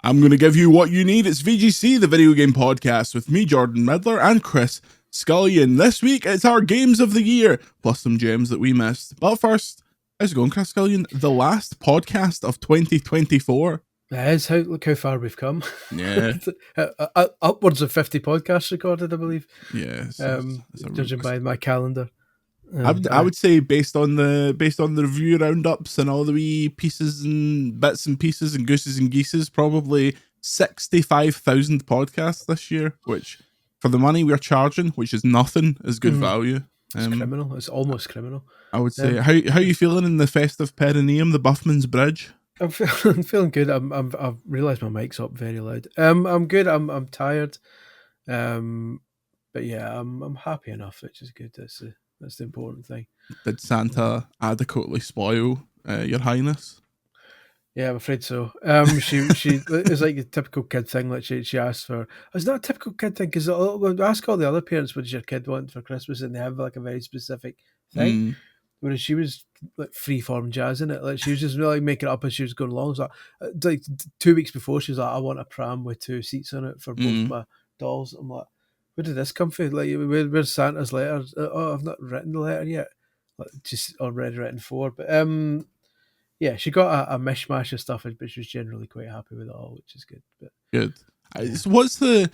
I'm going to give you what you need. It's VGC, the video game podcast, with me, Jordan Middler, and Chris Scullion. This week, it's our games of the year, plus some gems that we missed. But first, how's it going, Chris Scullion? The last podcast of 2024. It is. Look how far we've come. Yeah. Upwards of 50 podcasts recorded, I believe. Yeah. Judging by my calendar. I would say based on the review roundups and all the wee pieces and bits and pieces and gooses and geeses, probably 65,000 podcasts this year, which for the money we're charging, which is nothing, is good value. It's criminal. It's almost criminal. I would say. How are you feeling in the festive perineum, the Buffman's Bridge? I'm feeling good. I've realised my mic's up very loud. I'm good. I'm tired. But yeah, I'm happy enough, which is good. That's the important thing. Did Santa adequately spoil your highness? Yeah, I'm afraid so. She it's like the typical kid thing. Like she asked for. It's not a typical kid thing because ask all the other parents what does your kid want for Christmas, and they have like a very specific thing. Whereas she was like freeform jazzing it. Like she was just really making it up as she was going along. So like 2 weeks before, she was like, "I want a pram with 2 seats on it for both my dolls." I'm like, where did this come from? Like, where's Santa's letter? Oh, I've not written the letter yet. Like, just already written 4. But yeah, she got a mishmash of stuff, but she was generally quite happy with it all, which is good. But good. What's the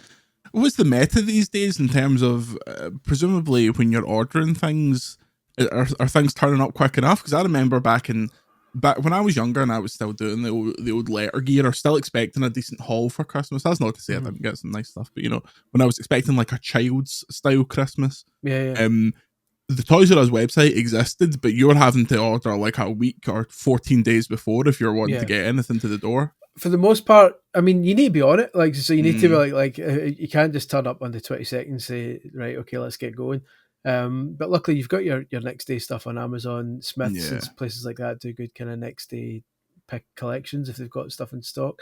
meta these days in terms of presumably when you're ordering things, are things turning up quick enough? Because I remember back when I was younger and I was still doing the old letter gear, or still expecting a decent haul for Christmas. That's not to say I didn't get some nice stuff, but when I was expecting like a child's style Christmas, the Toys R Us website existed, but you're having to order like a week or 14 days before if you're wanting to get anything to the door. For the most part, I mean, you need to be on it. Like, so you need to be like you can't just turn up on the 22nd and say, right, okay, let's get going. But luckily you've got your next day stuff on Amazon, Smiths and places like that do good kind of next day pick collections if they've got stuff in stock.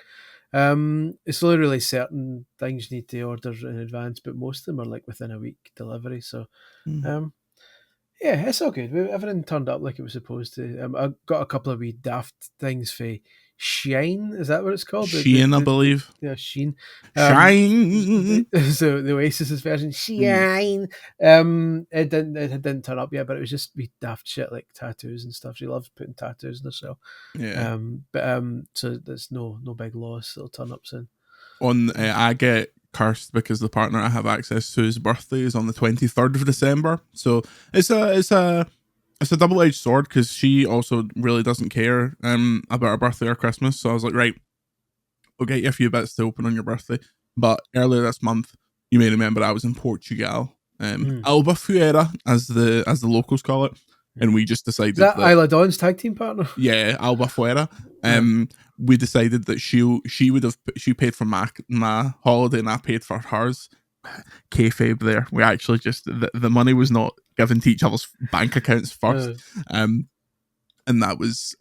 It's only really certain things you need to order in advance, but most of them are like within a week delivery. So yeah, it's all good. Everything turned up like it was supposed to. I got a couple of wee daft things for Shine. Is that what it's called? Sheen, I believe. Yeah, Sheen. Shine. So the Oasis version, Shine. It didn't turn up yet, but it was just wee daft shit like tattoos and stuff. She loves putting tattoos in herself. Yeah. So there's no big loss. It'll turn up soon. I get cursed because the partner I have access to, his birthday is on the 23rd of December. So it's a double-edged sword because she also really doesn't care about her birthday or Christmas. So I was like, right, we'll get you a few bits to open on your birthday. But earlier this month, you may remember I was in Portugal, Albufeira as the locals call it, and we just decided that Isla Dawn's tag team partner. Yeah, Albufeira. We decided that she paid for my holiday and I paid for hers. Kayfabe there. We actually just the money was not given to each other's bank accounts first, and that was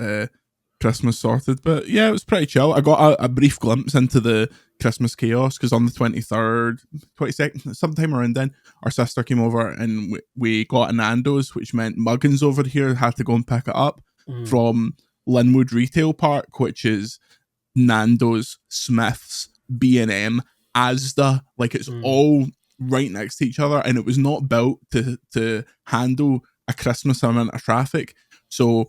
Christmas sorted. But yeah, it was pretty chill. I got a brief glimpse into the Christmas chaos because on the 23rd, 22nd, sometime around then, our sister came over and we got a Nando's, which meant Muggins over here had to go and pick it up from Linwood Retail Park, which is Nando's, Smith's, B&M, Asda, like it's all right next to each other, and it was not built to handle a Christmas amount of traffic. So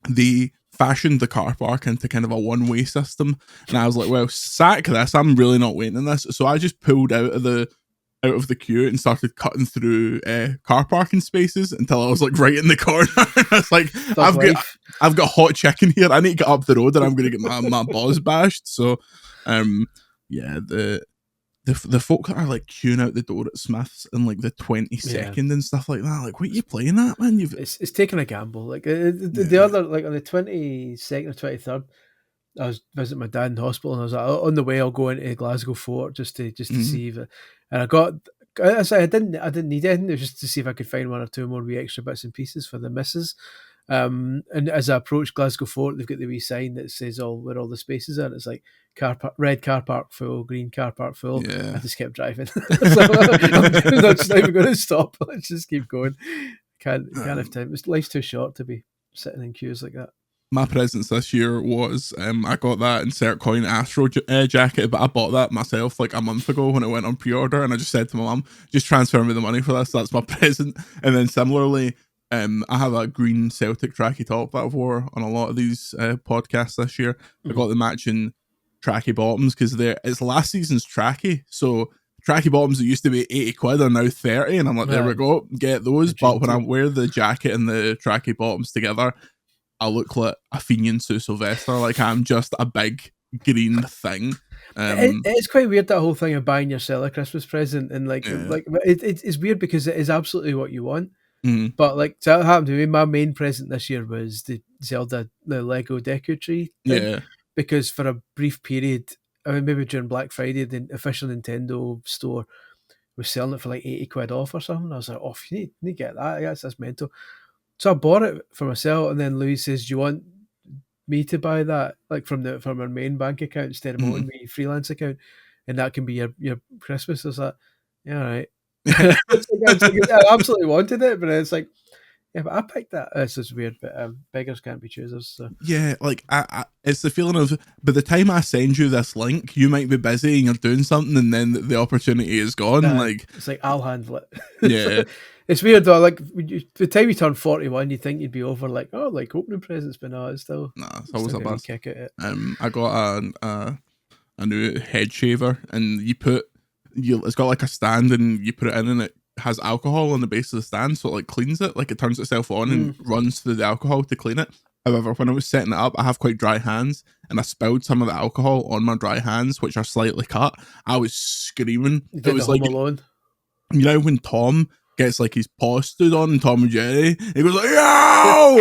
they fashioned the car park into kind of a one-way system, and I was like, well, sack this, I'm really not waiting on this. So I just pulled out of the queue and started cutting through car parking spaces until I was like right in the corner. It's like, I've got hot chicken here, I need to get up the road and I'm going to get my balls bashed. So yeah, the folk that are like queuing out the door at Smith's in like the 22nd and stuff like that, like, what are you playing at, man? It's taking a gamble. Like the other, like on the 22nd or 23rd, I was visiting my dad in hospital, and I was like, on the way I'll go into Glasgow Fort just to see if, and I didn't need anything. It was just to see if I could find 1 or 2 more wee extra bits and pieces for the missus. And as I approached Glasgow Fort, they've got the wee sign that says where all the spaces are. It's like red car park full, green car park full. Yeah. I just kept driving. So I'm not even going to stop. Let's just keep going. Can't have time. Life's too short to be sitting in queues like that. my presents this year was I got that Insert Coin Astro jacket, but I bought that myself like a month ago when it went on pre-order, and I just said to my mum, just transfer me the money for this. That's my present. And then similarly, I have a green Celtic tracky top that I've wore on a lot of these podcasts this year. I got the matching tracky bottoms because it's last season's tracky, so tracky bottoms that used to be 80 quid are now 30, and I'm like, there we go, get those. But when I wear the jacket and the tracky bottoms together, I look like a Fenian Sue Sylvester. Like I'm just a big green thing. It's quite weird, that whole thing of buying yourself a Christmas present, and it's weird because it is absolutely what you want. But like, so that happened to me. My main present this year was the Zelda, the Lego Deku Tree thing, because for a brief period, I mean, maybe during Black Friday, the official Nintendo store was selling it for like 80 quid off or something. I was like, oh, you need to get that. I guess that's mental. So I bought it for myself, and then Louis says, do you want me to buy that, like from our main bank account instead of my freelance account, and that can be your Christmas? I was like, yeah, all right. I absolutely wanted it, but it's like, yeah, but I picked that. It's just weird, but beggars can't be choosers. So. Yeah, like I it's the feeling of by the time I send you this link, you might be busy and you're doing something, and then the opportunity is gone. Like it's like, I'll handle it. Yeah. It's weird though. Like the time you turn 41, you think you'd be over like, oh, like opening presents, but no, it's still it's always a bad kick at it. I got a new head shaver, and it's got like a stand, and you put it in, and it has alcohol on the base of the stand, so it like cleans it, like it turns itself on and runs through the alcohol to clean it. However, when I was setting it up, I have quite dry hands, and I spilled some of the alcohol on my dry hands, which are slightly cut. I was screaming. It was like Alone. You know when Tom gets like his paw stood on, and Tom and Jerry, he goes like, yo!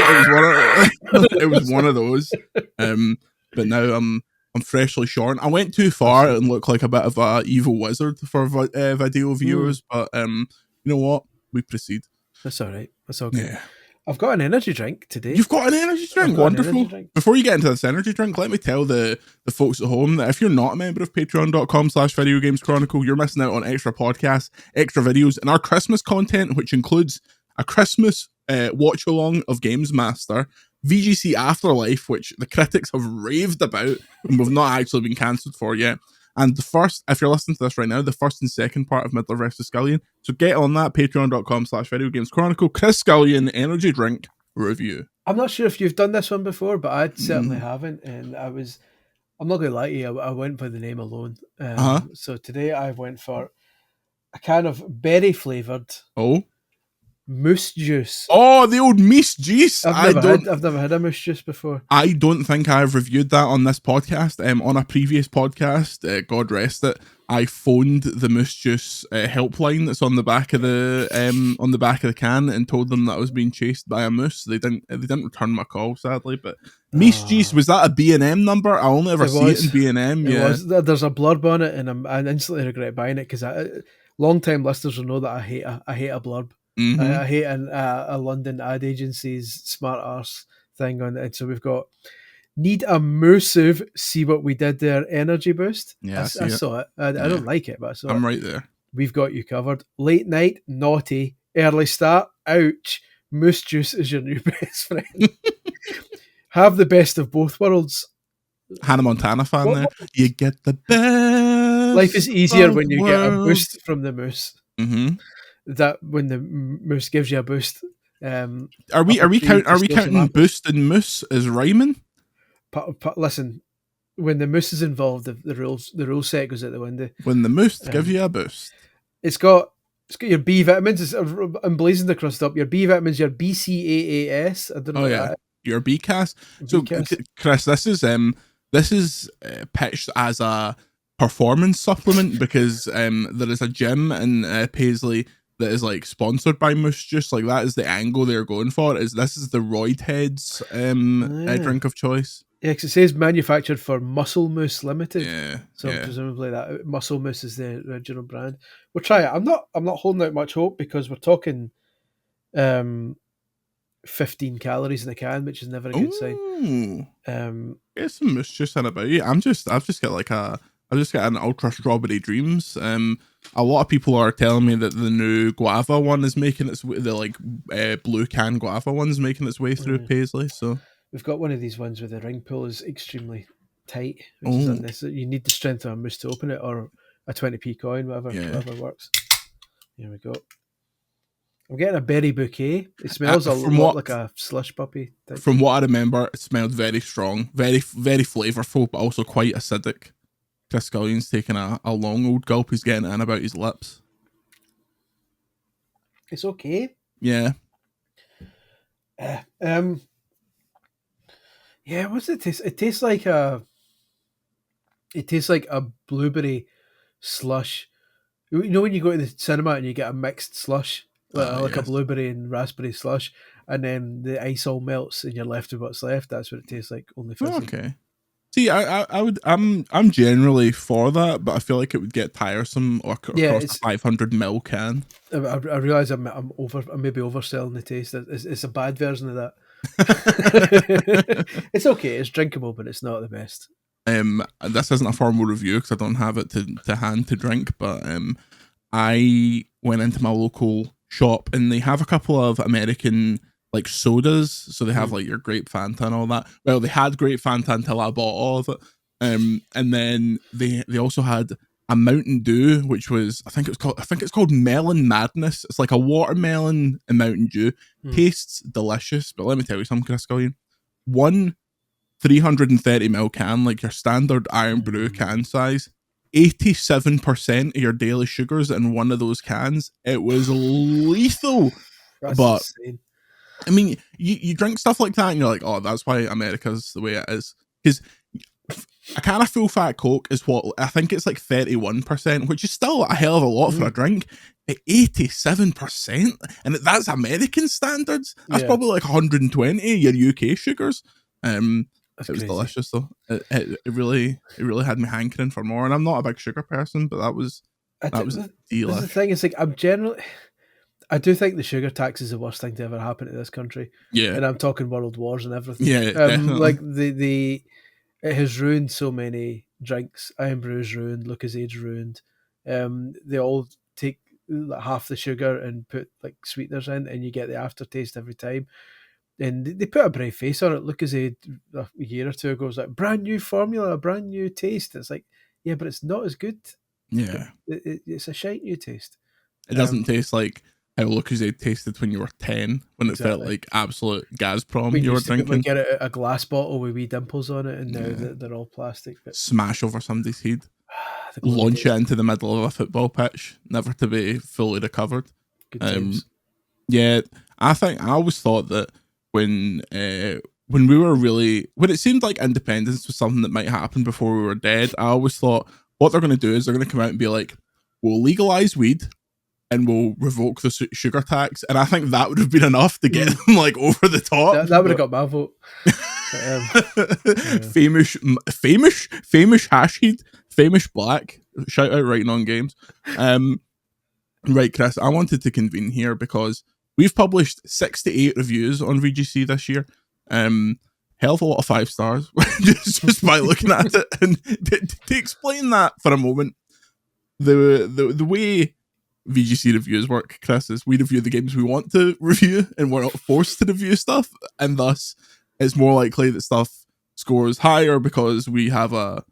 It was one of those. But now I'm freshly shorn. I went too far and looked like a bit of a evil wizard for video viewers, but you know what? We proceed. That's all right. That's all good. Yeah. I've got an energy drink today. You've got an energy drink? Wonderful. Before you get into this energy drink, let me tell the folks at home that if you're not a member of patreon.com/Video Games Chronicle, you're missing out on extra podcasts, extra videos, and our Christmas content, which includes a Christmas watch along of Games Master, VGC Afterlife, which the critics have raved about and we've not actually been cancelled for yet. And the first, if you're listening to this right now, the first and second part of Middler vs. Scullion. So get on that, patreon.com/Video Games Chronicle, Chris Scullion energy drink review. I'm not sure if you've done this one before, but I certainly haven't. And I'm not going to lie to you, I went for the name alone. So today I went for a can of berry flavoured moose juice. Oh, the old moose juice. I've never had a moose juice before. I don't think I've reviewed that on this podcast. On a previous podcast, God rest it, I phoned the moose juice helpline that's on the back of the can and told them that I was being chased by a moose. They didn't return my call, sadly. But moose juice, was that a B&M number? I only ever see it in B&M. It was. There's a blurb on it, and I instantly regret buying it because long-time listeners will know that I hate a blurb. I hate a London ad agency's smart arse thing on it. So we've got need a moosive, see what we did there, energy boost. Yeah, I saw it. I don't like it, but I saw it. I'm right there. We've got you covered. Late night, naughty, early start, ouch. Moose juice is your new best friend. Have the best of both worlds. Hannah Montana fan there. You get the best. Life is easier when you get a boost from the moose. That when the moose gives you a boost. Are we counting boost and moose as rhyming? Listen, when the moose is involved, the rule set goes out the window. When the moose gives you a boost, it's got your B vitamins. It's emblazoned across the top. Your B vitamins, your BCAAS. I don't know. Your BCAS. So, Chris, this is pitched as a performance supplement because there is a gym in Paisley that is like sponsored by Moose Juice. Like that is the angle they're going for. This is the Roid Heads drink of choice. Yeah, because it says manufactured for Muscle Moose Limited. Yeah. So presumably that Muscle Moose is the original brand. We'll try it. I'm not holding out much hope because we're talking 15 calories in a can, which is never a good sign. Get some Moose Juice in about you. I've just got an Ultra Strawberry Dreams. A lot of people are telling me that the new guava one is making its way. The blue can guava one is making its way through Paisley. So we've got one of these ones where the ring pull is extremely tight, which is unnecessary. You need the strength of a moose to open it, or a 20p coin, whatever works. Here we go. I'm getting a berry bouquet. It smells a lot like a slush puppy. From what I remember, it smelled very strong, very, very flavourful, but also quite acidic. Chris Scullion's taking a long old gulp. He's getting it in about his lips. It's okay. Yeah. Yeah, what's it taste? It tastes like a blueberry slush. You know when you go to the cinema and you get a mixed slush, like a blueberry and raspberry slush, and then the ice all melts and you're left with what's left. That's what it tastes like. Only fizzy. Okay. See, I'm generally for that, but I feel like it would get tiresome across a 500ml can. I realize I'm maybe overselling the taste. It's a bad version of that. It's okay. It's drinkable, but it's not the best. This isn't a formal review because I don't have it to hand to drink, but I went into my local shop and they have a couple of American like sodas, so they have like your grape Fanta and all that. Well, they had grape Fanta until I bought all of it, and then they also had a Mountain Dew, which was I think it's called Melon Madness. It's like a watermelon and Mountain Dew. Tastes delicious, but let me tell you something, Chris Scullion. One 330ml can, like your standard Iron Brew can size, 87% of your daily sugars in one of those cans. It was lethal. That's but insane. I mean, you drink stuff like that and you're like, oh, that's why America's the way it is. Because a can of full fat Coke is what I think it's like 31%, which is still a hell of a lot for a drink. At 87%, and that's American standards. That's probably like 120 your UK sugars. It was crazy. Delicious though. It really had me hankering for more. And I'm not a big sugar person, but that was delicious. The thing is, like, I do think the sugar tax is the worst thing to ever happen to this country. Yeah. And I'm talking world wars and everything. Yeah, definitely. Like it has ruined so many drinks. Iron Brew's ruined, Lucozade ruined. They all take like half the sugar and put like sweeteners in, and you get the aftertaste every time. And they put a brave face on it. Lucozade a year or two ago was like, brand new formula, brand new taste. It's like, yeah, but it's not as good. Yeah. It's a shite new taste. It doesn't taste like how Lucozade tasted when you were 10, when it felt like absolute Gazprom you were drinking. Get a glass bottle with wee dimples on it, and now they're all plastic. But smash over somebody's head, launch it into the middle of a football pitch, never to be fully recovered. Good times. Yeah, I always thought that when we were when it seemed like independence was something that might happen before we were dead, I always thought what they're going to do is they're going to come out and be like, we'll legalize weed and we'll revoke the sugar tax, and I think that would have been enough to get them like over the top. That would have got my vote. Famous hash head, famous black. Shout out Writing on Games. Right, Chris, I wanted to convene here because we've published 68 reviews on VGC this year. Hell of a lot of 5 stars just by looking at it. And to explain that for a moment, the way VGC reviews work, Chris, is we review the games we want to review and we're not forced to review stuff, and thus it's more likely that stuff scores higher because we have a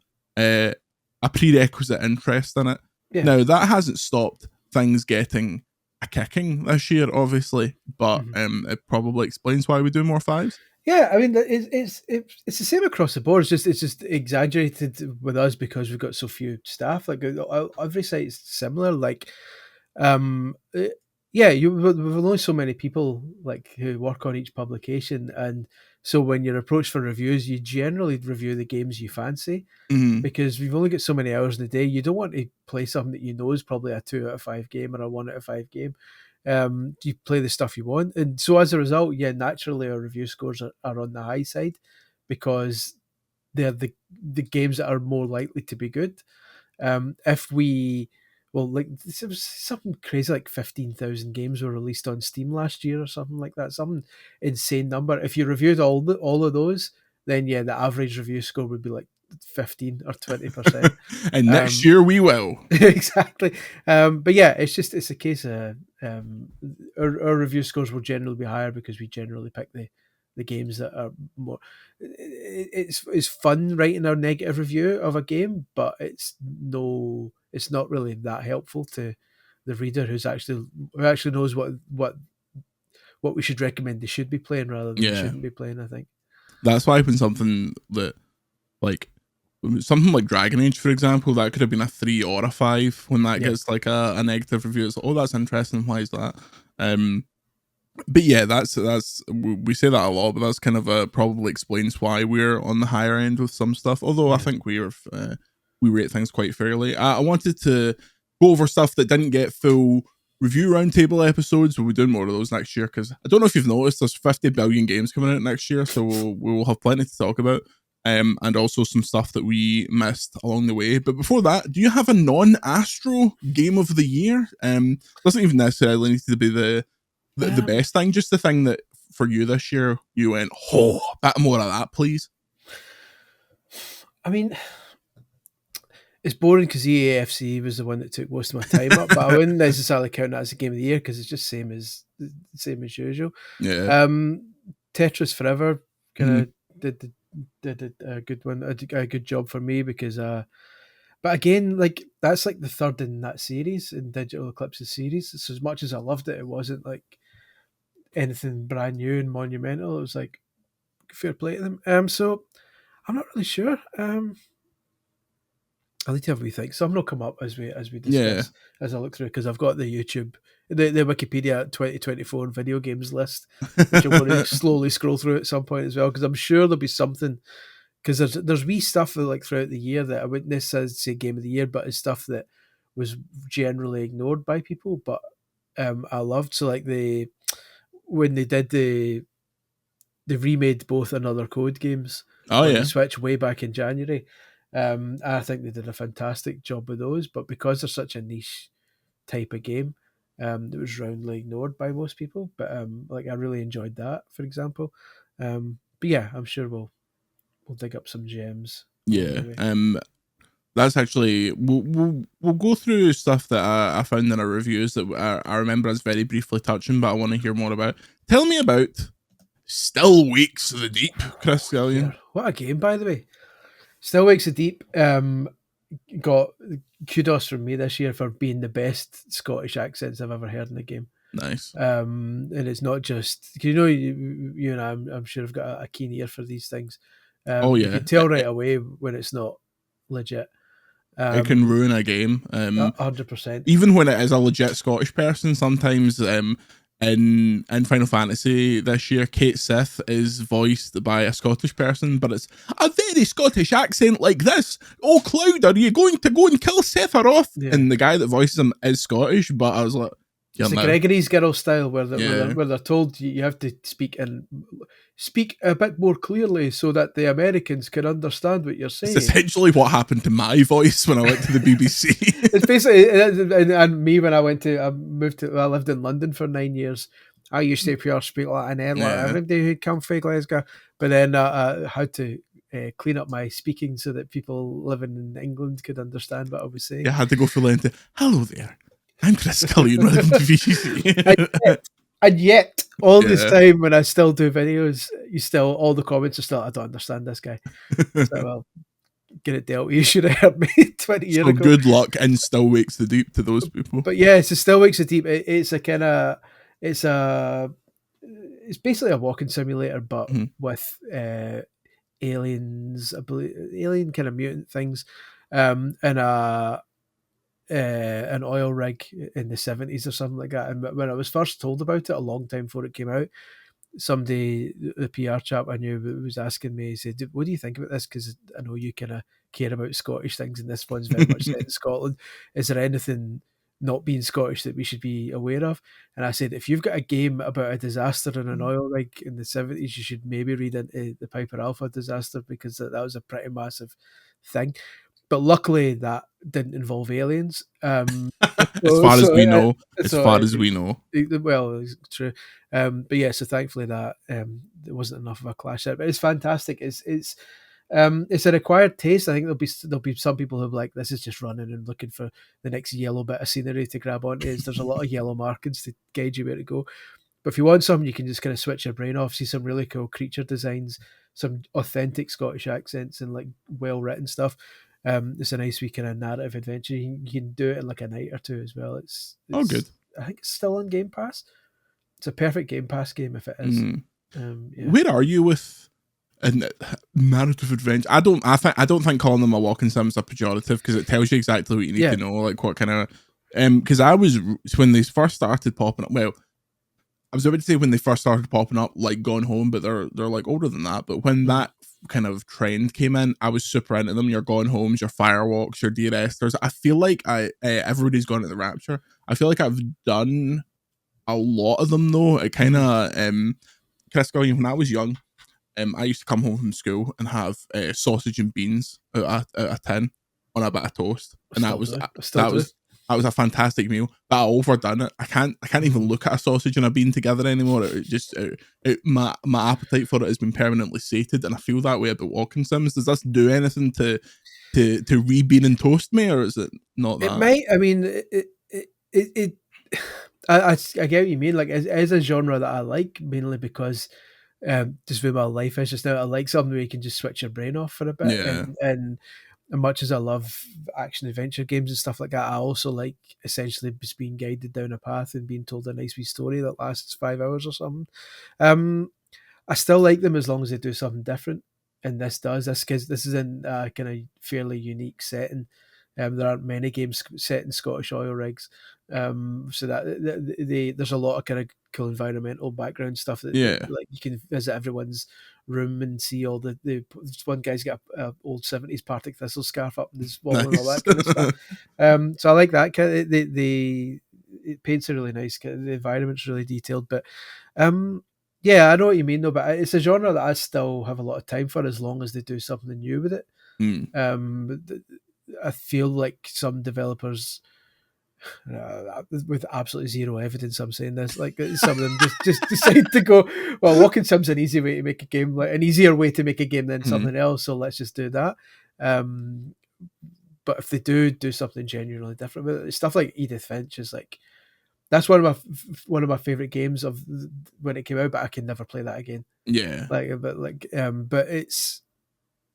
prerequisite interest in it. Yeah. Now, that hasn't stopped things getting a kicking this year, obviously, but it probably explains why we do more 5s. Yeah, I mean, it's the same across the board. It's just exaggerated with us because we've got so few staff. Like every site's similar. Like, we've only so many people like who work on each publication, and so when you're approached for reviews, you generally review the games you fancy because we've only got so many hours in the day. You don't want to play something that you know is probably a 2 out of 5 game or a 1 out of 5 game. You play the stuff you want, and so as a result, naturally our review scores are on the high side because they're the games that are more likely to be good. Like it was something crazy, like 15,000 games were released on Steam last year or something like that, some insane number. If you reviewed all of those, then the average review score would be like 15 or 20%. And next year we will. Exactly. But yeah, it's a case of our review scores will generally be higher because we generally pick the the games that are more. It's fun writing a negative review of a game, but it's not really that helpful to the reader who actually knows what we should recommend they should be playing rather than they shouldn't be playing. I think that's why when something like Dragon Age, for example, that could have been a 3 or a 5. When that gets like a negative review, it's like, oh, that's interesting. Why is that? But yeah, that's we say that a lot, but that's kind of probably explains why we're on the higher end with some stuff. Although I think we rate things quite fairly. I wanted to go over stuff that didn't get full review roundtable episodes. We'll be doing more of those next year because I don't know if you've noticed, there's 50 billion games coming out next year, so we'll have plenty to talk about. And also some stuff that we missed along the way. But before that, do you have a non-Astro game of the year? Doesn't even necessarily need to be the best thing, just the thing that for you this year you went, oh, bit more of that, please. I mean, it's boring because EAFC was the one that took most of my time up, but I wouldn't necessarily count that as a game of the year because it's just same as usual. Yeah. Tetris Forever kind of did a good one, a good job for me because but again, like that's like the third in that series, in Digital Eclipse's series. So as much as I loved it, it wasn't like anything brand new and monumental. It was like fair play to them. So I'm not really sure. I need to have a wee think. Some will come up as we discuss as I look through because I've got the YouTube, the Wikipedia 2024 video games list, which I'm going to slowly scroll through at some point as well because I'm sure there'll be something. Because there's wee stuff that, like throughout the year that I wouldn't necessarily say game of the year, but it's stuff that was generally ignored by people, but I loved. So like when they did they remade both Another Code games on the Switch way back in January. I think they did a fantastic job with those, but because they're such a niche type of game, it was roundly ignored by most people. But like I really enjoyed that, for example. But yeah, I'm sure we'll dig up some gems. Yeah. That's actually we'll go through stuff that I found in our reviews that I remember us very briefly touching, but I want to hear more about. Tell me about Still Wakes the Deep, Chris Scullion. Yeah. What a game, by the way. Still Wakes the Deep got kudos from me this year for being the best Scottish accents I've ever heard in a game. Nice. And it's not just, you and I'm sure have got a keen ear for these things. You can tell right away when it's not legit. It can ruin a game. 100%. Even when it is a legit Scottish person, sometimes in Final Fantasy this year, Kate Sith is voiced by a Scottish person, but it's a very Scottish accent like this. Oh, Cloud, are you going to go and kill Sephiroth? Yeah. And the guy that voices him is Scottish, but I was like, it's the Gregory's Girl style where they're told you have to speak a bit more clearly so that the Americans can understand what you're saying. It's essentially what happened to my voice when I went to the BBC. It's basically, and me when I lived in London for 9 years. I used to pure speak like an like everybody who'd come from Glasgow, but then I had to clean up my speaking so that people living in England could understand what I was saying. I had to go full into, hello there. I'm Chris Scullion rather than VGC. and yet, all this time when I still do videos, all the comments are still, I don't understand this guy. So, well, get it dealt with. You should have heard me 20 years ago. Good luck and Still Wakes the Deep to those people. But yeah, so Still Wakes the Deep. It's basically a walking simulator, but with aliens, I believe, alien kind of mutant things, and an oil rig in the 70s or something like that. And when I was first told about it a long time before it came out, somebody, the PR chap I knew, was asking me, he said, what do you think about this? Because I know you kind of care about Scottish things, and this one's very much set in Scotland. Is there anything not being Scottish that we should be aware of? And I said, if you've got a game about a disaster in an oil rig in the 70s, you should maybe read into the Piper Alpha disaster, because that was a pretty massive thing. But luckily that didn't involve aliens. As far as we know. Well, it's true. But yeah, so thankfully that there wasn't enough of a clash there. But it's fantastic. It's a required taste. I think there'll be some people who are like, this is just running and looking for the next yellow bit of scenery to grab onto. There's a lot of yellow markings to guide you where to go. But if you want something, you can just kind of switch your brain off, see some really cool creature designs, some authentic Scottish accents, and like well written stuff. It's a nice wee kind of narrative adventure. You can do it in like a night or two as well. Good. I think it's still on Game Pass. It's a perfect Game Pass game if it is. Where are you with a narrative adventure? I don't think calling them a walking sim is a pejorative, because it tells you exactly what you need to know, like what kind of. Because I was, when they first started popping up. Well, I was about to say when they first started popping up, like Gone Home, but they're like older than that. But when that kind of trend came in, I was super into them. Your Gone Homes, your Firewalks, your Dear Esthers. I feel like everybody's gone to the Rapture. I feel like I've done a lot of them though. It kind of Scullion, when I was young, I used to come home from school and have sausage and beans out of a tin on a bit of toast, and that was a fantastic meal. But I overdone it. I can't even look at a sausage and a bean together anymore. My appetite for it has been permanently sated, and I feel that way about walking sims. Does this do anything to re-bean and toast me, or is it not that? It might. I mean, I get what you mean. Like, it's a genre that I like, mainly because just where my life is just now. I like something where you can just switch your brain off for a bit. Yeah. And much as I love action adventure games and stuff like that, I also like essentially just being guided down a path and being told a nice wee story that lasts 5 hours or something. I still like them as long as they do something different. And this does this, because this is in a kind of fairly unique setting. There aren't many games set in Scottish oil rigs, so that there's a lot of kind of cool environmental background stuff that like you can visit everyone's room and see all the one guy's got a old 70s Partick Thistle scarf up in his wall and all that kind of stuff. So I like that kind of, it paints a really nice, the environment's really detailed, but yeah, I know what you mean though, but it's a genre that I still have a lot of time for as long as they do something new with it. I feel like some developers, with absolutely zero evidence, I'm saying this, like some of them just decide to go, well, walking sim's an easy way to make a game, like an easier way to make a game than something else, so let's just do that. But if they do something genuinely different with it, stuff like Edith Finch is like, that's one of my favorite games of when it came out, but I can never play that again. Yeah, but it's.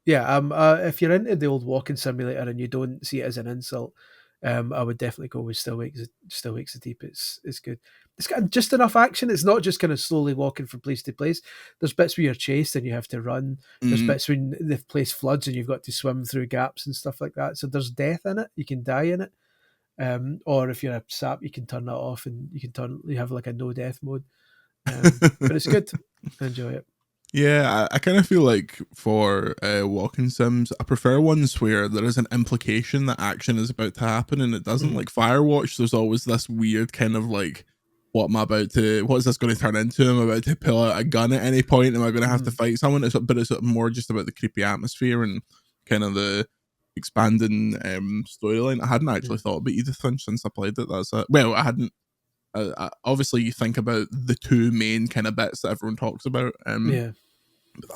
Yeah, if you're into the old walking simulator and you don't see it as an insult, I would definitely go with Still Wakes the Deep. It's good. It's got just enough action. It's not just kind of slowly walking from place to place. There's bits where you're chased and you have to run. There's bits when the place floods and you've got to swim through gaps and stuff like that. So there's death in it. You can die in it. Or if you're a sap, you can turn that off and you have like a no death mode. But it's good. I enjoy it. Yeah, I kind of feel like for walking sims, I prefer ones where there is an implication that action is about to happen and it doesn't. Like Firewatch, there's always this weird kind of like, what is this going to turn into? Am I about to pull out a gun at any point? Am I going to have to fight someone? But it's more just about the creepy atmosphere and kind of the expanding storyline. I hadn't actually thought about Edith Finch since I played it. That's it. Well, I hadn't. Obviously, you think about the two main kind of bits that everyone talks about. But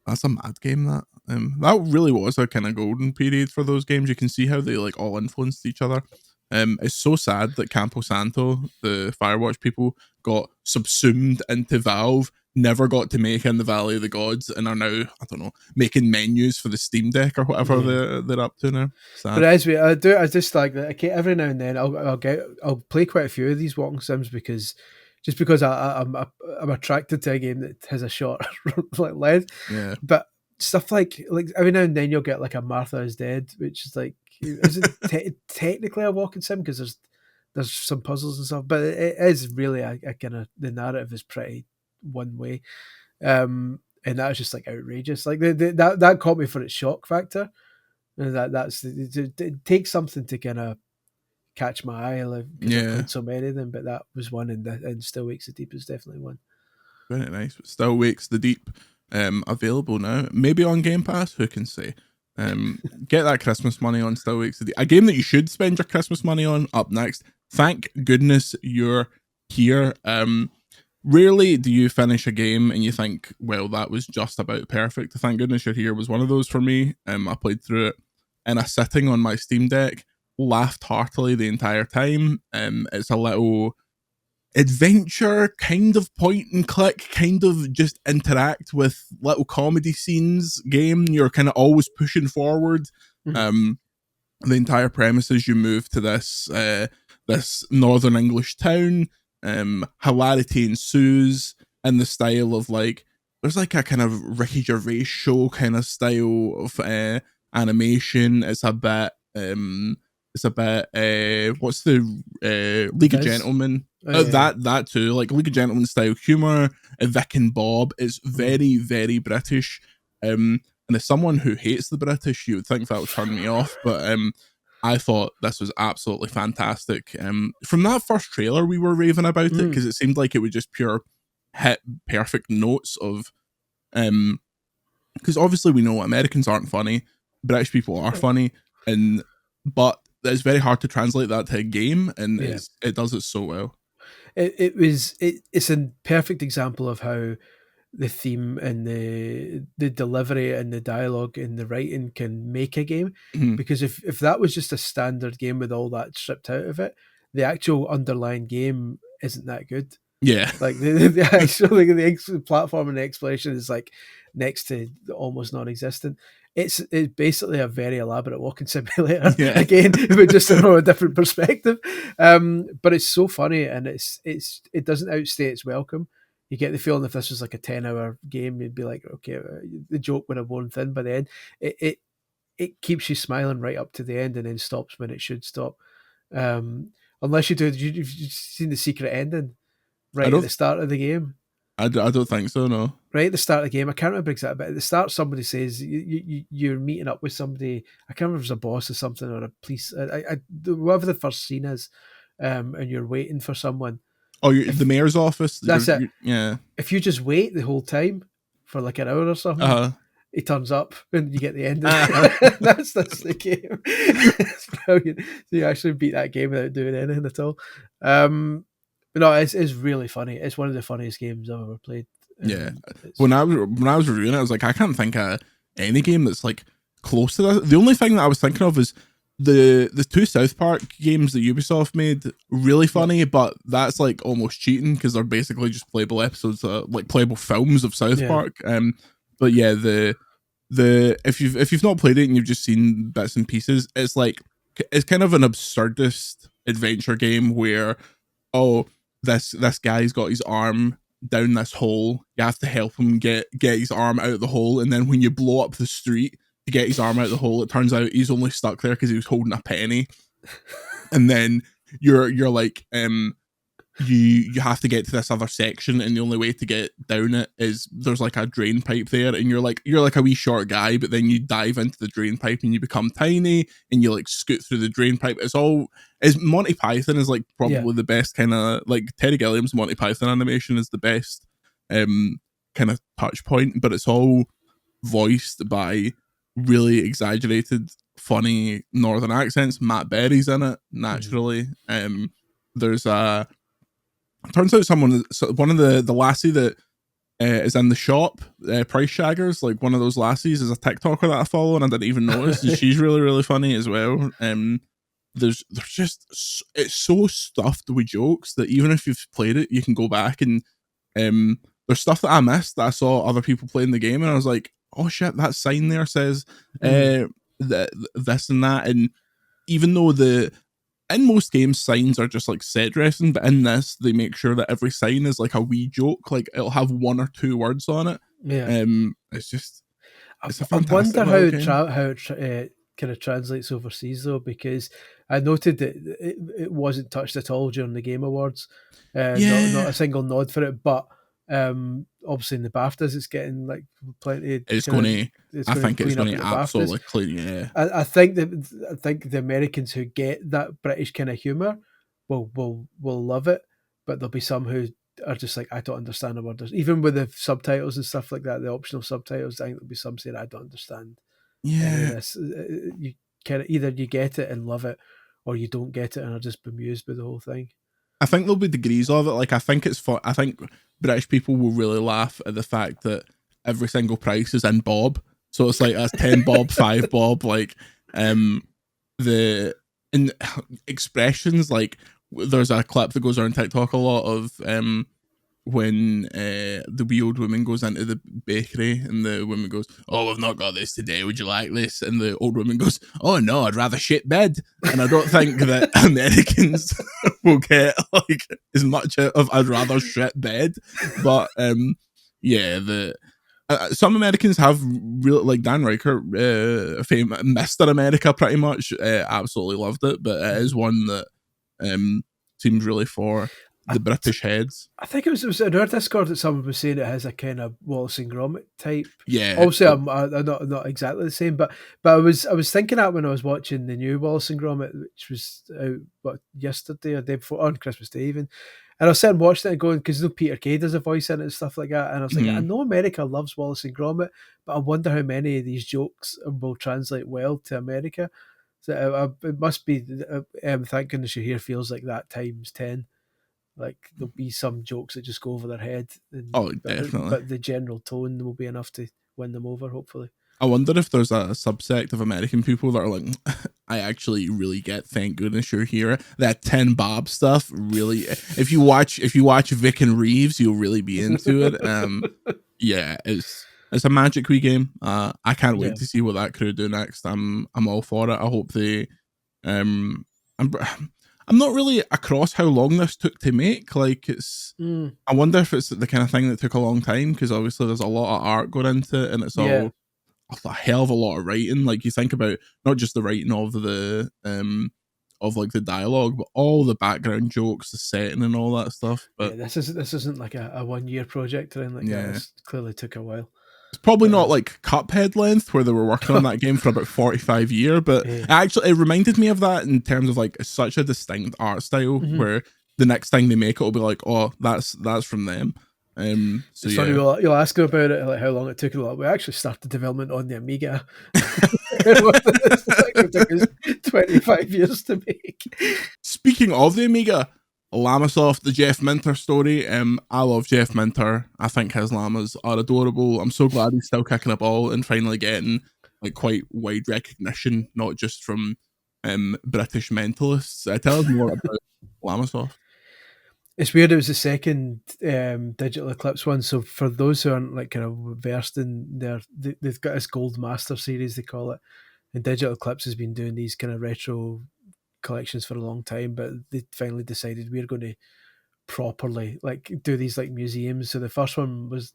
that's a mad game. That really was a kind of golden period for those games. You can see how they like all influenced each other. It's so sad that Campo Santo, the Firewatch people, got subsumed into Valve, never got to make In the Valley of the Gods, and are now, I don't know, making menus for the Steam Deck or whatever they're up to now. Sad. But as I just like that. Okay, every now and then I'll play quite a few of these walking sims because I'm attracted to a game that has a short like length. Yeah. But stuff like every now and then you'll get like a Martha is Dead, which is like isn't technically a walking sim because there's some puzzles and stuff, but it is really a kind of, the narrative is pretty one way, and that was just like outrageous. Like that caught me for its shock factor. And it takes something to kind of catch my eye, like, because I've played so many of them, but that was one, and Still Wakes the Deep is definitely one. Very nice. Still Wakes the Deep, available now, maybe on Game Pass, who can say. Get that Christmas money on Still Wakes the Deep. A game that you should spend your Christmas money on up next. Thank goodness you're here. Rarely do you finish a game and you think, well, that was just about perfect. Thank goodness you're here was one of those for me. I played through it in a sitting on my Steam Deck, laughed heartily the entire time. It's a little adventure, kind of point and click, kind of just interact with little comedy scenes game. You're kind of always pushing forward. The entire premise is you move to this northern English town. Hilarity ensues in the style of like, there's like a kind of Ricky Gervais show kind of style of animation. It's a bit what's the League of Gentlemen? That too, like League of Gentlemen style humor. Vic and Bob is very, very British. And as someone who hates the British, you would think that would turn me off, but I thought this was absolutely fantastic. From that first trailer, we were raving about it because it seemed like it would just pure hit perfect notes of, because obviously we know Americans aren't funny, British people are funny, but it's very hard to translate that to a game, and it does it so well. It's a perfect example of how the theme and the delivery and the dialogue and the writing can make a game. Because if that was just a standard game with all that stripped out of it, the actual underlying game isn't that good. Yeah, like the actual the platform and the exploration is like next to almost non-existent. It's basically a very elaborate walking simulator again, but just from a different perspective. But it's so funny, and it doesn't outstay its welcome. You get the feeling if this was like a 10-hour game, you'd be like, okay, the joke would have worn thin by the end. It keeps you smiling right up to the end, and then stops when it should stop. Unless you've seen the secret ending right at the start of the game. I don't think so, no. Right at the start of the game, I can't remember exactly, but at the start somebody says you're meeting up with somebody. I can't remember if it's a boss or something, or a police, whatever the first scene is, and you're waiting for someone. Oh, the mayor's office? That's it. Yeah. If you just wait the whole time for like an hour or something, he turns up and you get the end. That's the game. It's brilliant. So you actually beat that game without doing anything at all. But no, it's really funny. It's one of the funniest games I've ever played. Yeah. When I was reviewing it, I was like, I can't think of any game that's like close to that. The only thing that I was thinking of is the two South Park games that Ubisoft made. Really funny, but that's like almost cheating because they're basically just playable episodes, like playable films of South Park. But yeah, the if you've not played it and you've just seen bits and pieces, it's kind of an absurdist adventure game where this guy's got his arm down this hole. You have to help him get his arm out of the hole, and then when you blow up the street to get his arm out of the hole, it turns out he's only stuck there because he was holding a penny. And then you're like, you have to get to this other section, and the only way to get down it is there's like a drain pipe there, and you're like a wee short guy, but then you dive into the drain pipe and you become tiny, and you like scoot through the drain pipe. Monty Python is like probably the best kind of, like Terry Gilliam's Monty Python animation is the best kind of touch point, but it's all voiced by really exaggerated, funny northern accents. Matt Berry's in it naturally. There's turns out one of the lassie that is in the shop, Price Shaggers, like one of those lassies is a TikToker that I follow, and I didn't even notice, and she's really, really funny as well. There's just, it's so stuffed with jokes that even if you've played it, you can go back and there's stuff that I missed that I saw other people playing the game, and I was like, oh shit, that sign there says this and that. And even though in most games signs are just like set dressing, but in this they make sure that every sign is like a wee joke, like it'll have one or two words on it. It's a fantastic. I wonder how it kind of translates overseas though, because I noted that it wasn't touched at all during the Game Awards. Not a single nod for it, but obviously in the BAFTAs it's getting like plenty. I think it's going to absolutely clean. Yeah, I think the Americans who get that British kind of humor will love it, but there'll be some who are just like, I don't understand the word. Even with the subtitles and stuff like that, the optional subtitles, I think there'll be some saying, I don't understand. This. You kind of either you get it and love it, or you don't get it and are just bemused by the whole thing. I think there'll be degrees of it. Like, I think it's fun. I think British people will really laugh at the fact that every single price is in bob. So it's like a 10 bob, 5 bob. Like, the expressions, like there's a clip that goes around TikTok a lot of when the wee old woman goes into the bakery and the woman goes, "Oh, we've not got this today. Would you like this?" And the old woman goes, "Oh no, I'd rather shit bed." And I don't think that Americans will get like as much of "I'd rather shit bed," but yeah, some Americans have real, like Dan Riker, fame, Mr. America, pretty much absolutely loved it, but it is one that seems really for the British heads. I think it was in our Discord that someone was saying it has a kind of Wallace and Gromit type. Yeah. Obviously, I'm not exactly the same, but I was thinking that when I was watching the new Wallace and Gromit, which was out yesterday or day before on Christmas Day even, and I was sitting watching it and going, because Peter Kay does a voice in it and stuff like that, and I was like, I know America loves Wallace and Gromit, but I wonder how many of these jokes will translate well to America. So it must be. Thank goodness you're here feels like that times 10. Like there'll be some jokes that just go over their head. Definitely. But the general tone will be enough to win them over, hopefully. I wonder if there's a subsect of American people that are like, I actually really get, thank goodness you're here. That 10 Bob stuff really. If you watch Vic and Reeves, you'll really be into it. Yeah, it's a magic wee game. I can't wait to see what that crew do next. I'm all for it. I hope they. I'm not really across how long this took to make. Like it's, I wonder if it's the kind of thing that took a long time, because obviously there's a lot of art going into it, and it's all a hell of a lot of writing. Like you think about not just the writing of the of like the dialogue, but all the background jokes, the setting, and all that stuff. But this isn't like a 1 year project or anything like that. It clearly took a while. It's probably not like Cuphead length, where they were working on that game for about 45 years, but actually it reminded me of that in terms of like such a distinct art style, where the next thing they make it will be like, oh, that's from them. So it's funny, you'll ask them about it, like how long it took. We actually started development on the Amiga. It took us 25 years to make. Speaking of the Amiga, Llamasoft, the Jeff Minter story. I love Jeff Minter. I think his llamas are adorable. I'm so glad he's still kicking a ball and finally getting like quite wide recognition, not just from British mentalists. Tell us more about Llamasoft. It's weird. It was the second Digital Eclipse one. So for those who aren't like kind of versed in they've got this Gold Master series, they call it, and Digital Eclipse has been doing these kind of retro collections for a long time, but they finally decided we're going to properly like do these like museums. So the first one was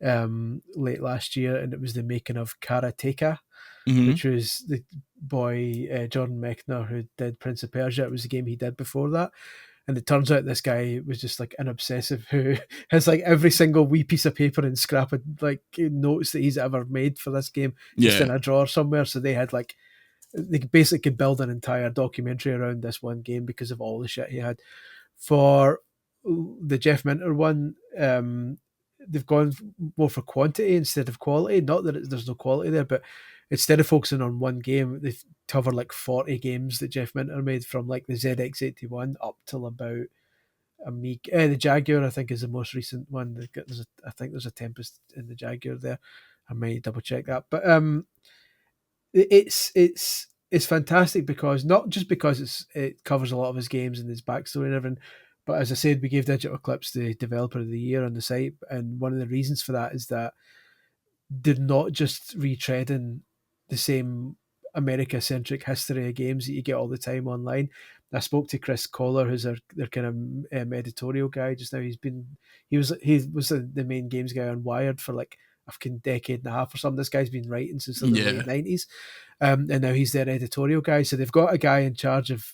late last year, and it was the making of Karateka, which was the boy Jordan Middler who did Prince of Persia. It was the game he did before that. And it turns out this guy was just like an obsessive who has like every single wee piece of paper and scrap of like notes that he's ever made for this game just in a drawer somewhere. So they basically could build an entire documentary around this one game because of all the shit he had. For the Jeff Minter one, they've gone more for quantity instead of quality. Not that there's no quality there, but instead of focusing on one game, they've covered like 40 games that Jeff Minter made, from like the ZX81 up till about Amiga. The Jaguar, I think, is the most recent one. I think there's a Tempest in the Jaguar there. I might double check that, but it's fantastic because not just because it covers a lot of his games and his backstory and everything, but as I said, we gave Digital Eclipse the Developer of the Year on the site, and one of the reasons for that is that they're not just retreading the same America-centric history of games that you get all the time online. I spoke to Chris Collar, who's their kind of editorial guy just now. He was the main games guy on Wired for like a fucking decade and a half or something. This guy's been writing since the late 90s, and now he's their editorial guy. So they've got a guy in charge of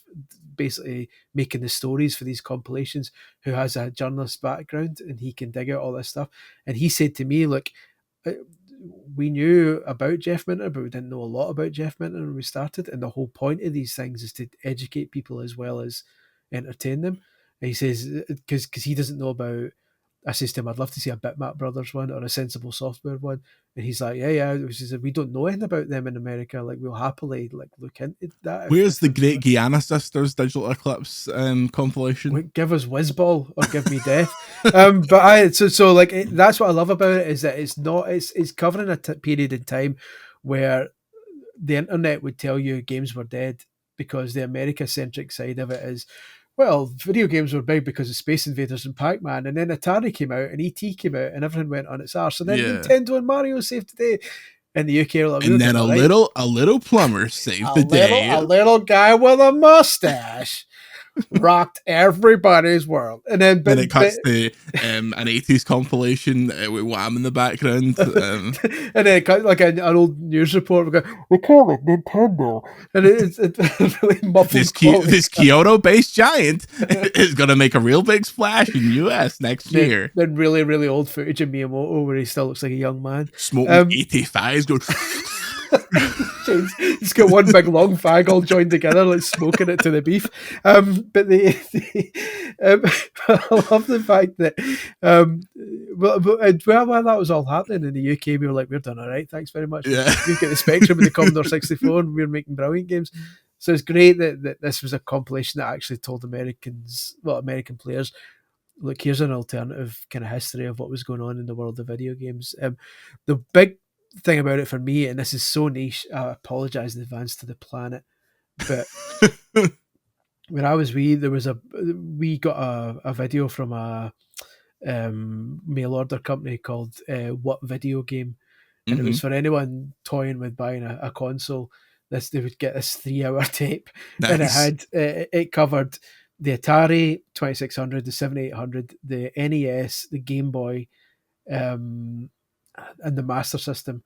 basically making the stories for these compilations who has a journalist background, and he can dig out all this stuff. And he said to me, look, we knew about Jeff Minter, but we didn't know a lot about Jeff Minter when we started. And the whole point of these things is to educate people as well as entertain them. And he says, because he doesn't know about, I says to him, I'd love to see a Bitmap Brothers one or a Sensible Software one. And he's like, yeah. He says, we don't know anything about them in America. Like, we'll happily like look into that. Where's the Great Guyana Sisters Digital Eclipse compilation? Give us Whizball or give me death. That's what I love about it, is that it's covering a period in time where the internet would tell you games were dead, because the America-centric side of it is Well, video games were big because of Space Invaders and Pac-Man, and then Atari came out and ET came out, and everything went on its arse. And then Nintendo and Mario saved the day. In the UK, like, and then a little plumber saved the day. A little guy with a mustache rocked everybody's world. And then it cuts to an 80s compilation with Wham in the background. And then it cuts like an old news report. We call it Nintendo. And it's really muffled. This Kyoto-based giant is going to make a real big splash in US next year. Then really, really old footage of Miyamoto where he still looks like a young man. Smoking 85s going... He's got one big long fag all joined together, like smoking it to the beef. But I love the fact that while that was all happening in the UK, we were like, we're done all right, thanks very much. Yeah. We've got the Spectrum and the Commodore 64, and we're making brilliant games. So it's great that this was a compilation that actually told American players, look, here's an alternative kind of history of what was going on in the world of video games. The big thing about it for me, and this is so niche, I apologize in advance to the planet, but when I was we got a video from a mail order company called What Video Game, and it was for anyone toying with buying a console. They would get this 3-hour tape. Nice. And it covered the Atari 2600, the 7800, the NES, the Game Boy, and the Master System.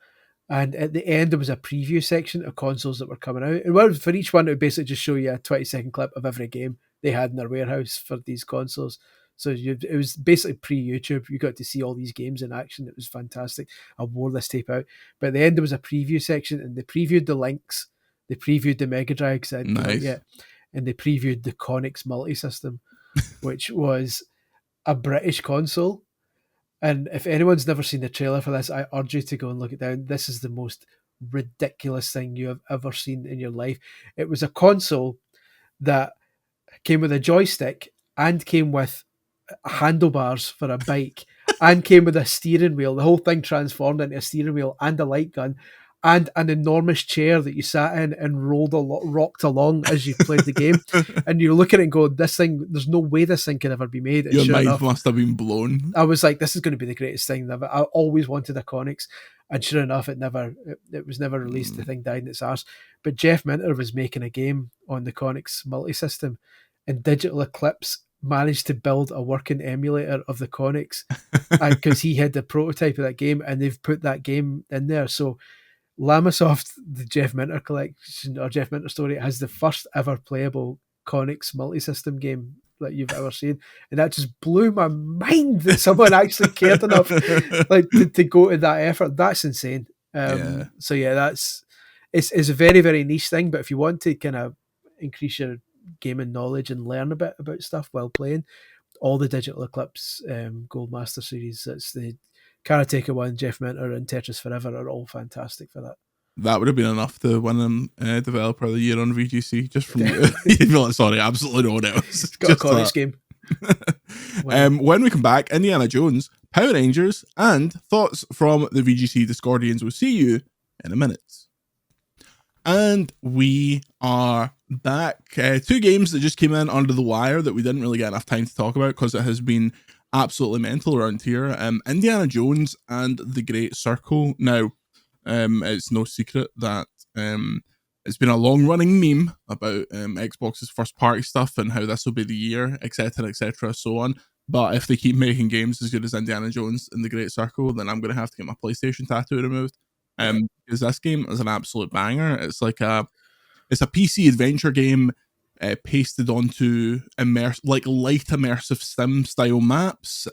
And at the end, there was a preview section of consoles that were coming out. And for each one, it would basically just show you a 20-second clip of every game they had in their warehouse for these consoles. So it was basically pre-YouTube. You got to see all these games in action. It was fantastic. I wore this tape out. But at the end, there was a preview section, and they previewed the Lynx. They previewed the Mega Drive, because I hadn't come out yet. And they previewed the Konix multi-system, which was a British console. And if anyone's never seen the trailer for this, I urge you to go and look it down. This is the most ridiculous thing you have ever seen in your life. It was a console that came with a joystick and came with handlebars for a bike and came with a steering wheel. The whole thing transformed into a steering wheel and a light gun and an enormous chair that you sat in and rocked along as you played the game. And you look at it and go, this thing, there's no way this thing can ever be made. And your mind must have been blown. I was like, this is going to be the greatest thing ever. I always wanted a Konix. And sure enough, it was never released. The thing died in its arse. But Jeff Minter was making a game on the Konix multi-system, and Digital Eclipse managed to build a working emulator of the Konix because he had the prototype of that game, and they've put that game in there. So Lamasoft, the Jeff Minter collection or Jeff Minter story, has the first ever playable Konix multi-system game that you've ever seen, and that just blew my mind that someone actually cared enough like to go to that effort. That's insane. So yeah, it's a very, very niche thing, but if you want to kind of increase your gaming knowledge and learn a bit about stuff while playing, all the Digital Eclipse Gold Master series, that's the Karateka 1, Jeff Minter, and Tetris Forever are all fantastic for that. That would have been enough to win him Developer of the Year on VGC, just from you. You'd be like, sorry, absolutely no one else. It's got a Konix game. When we come back, Indiana Jones, Power Rangers, and thoughts from the VGC Discordians. We'll see you in a minute. And we are back. 2 games that just came in under the wire that we didn't really get enough time to talk about because it has been absolutely mental around here. Indiana Jones and the Great Circle. Now, it's no secret that it's been a long-running meme about Xbox's first-party stuff and how this will be the year, etc., so on. But if they keep making games as good as Indiana Jones and the Great Circle, then I'm going to have to get my PlayStation tattoo removed. Because this game is an absolute banger. It's like it's a PC adventure game pasted onto light immersive sim style maps.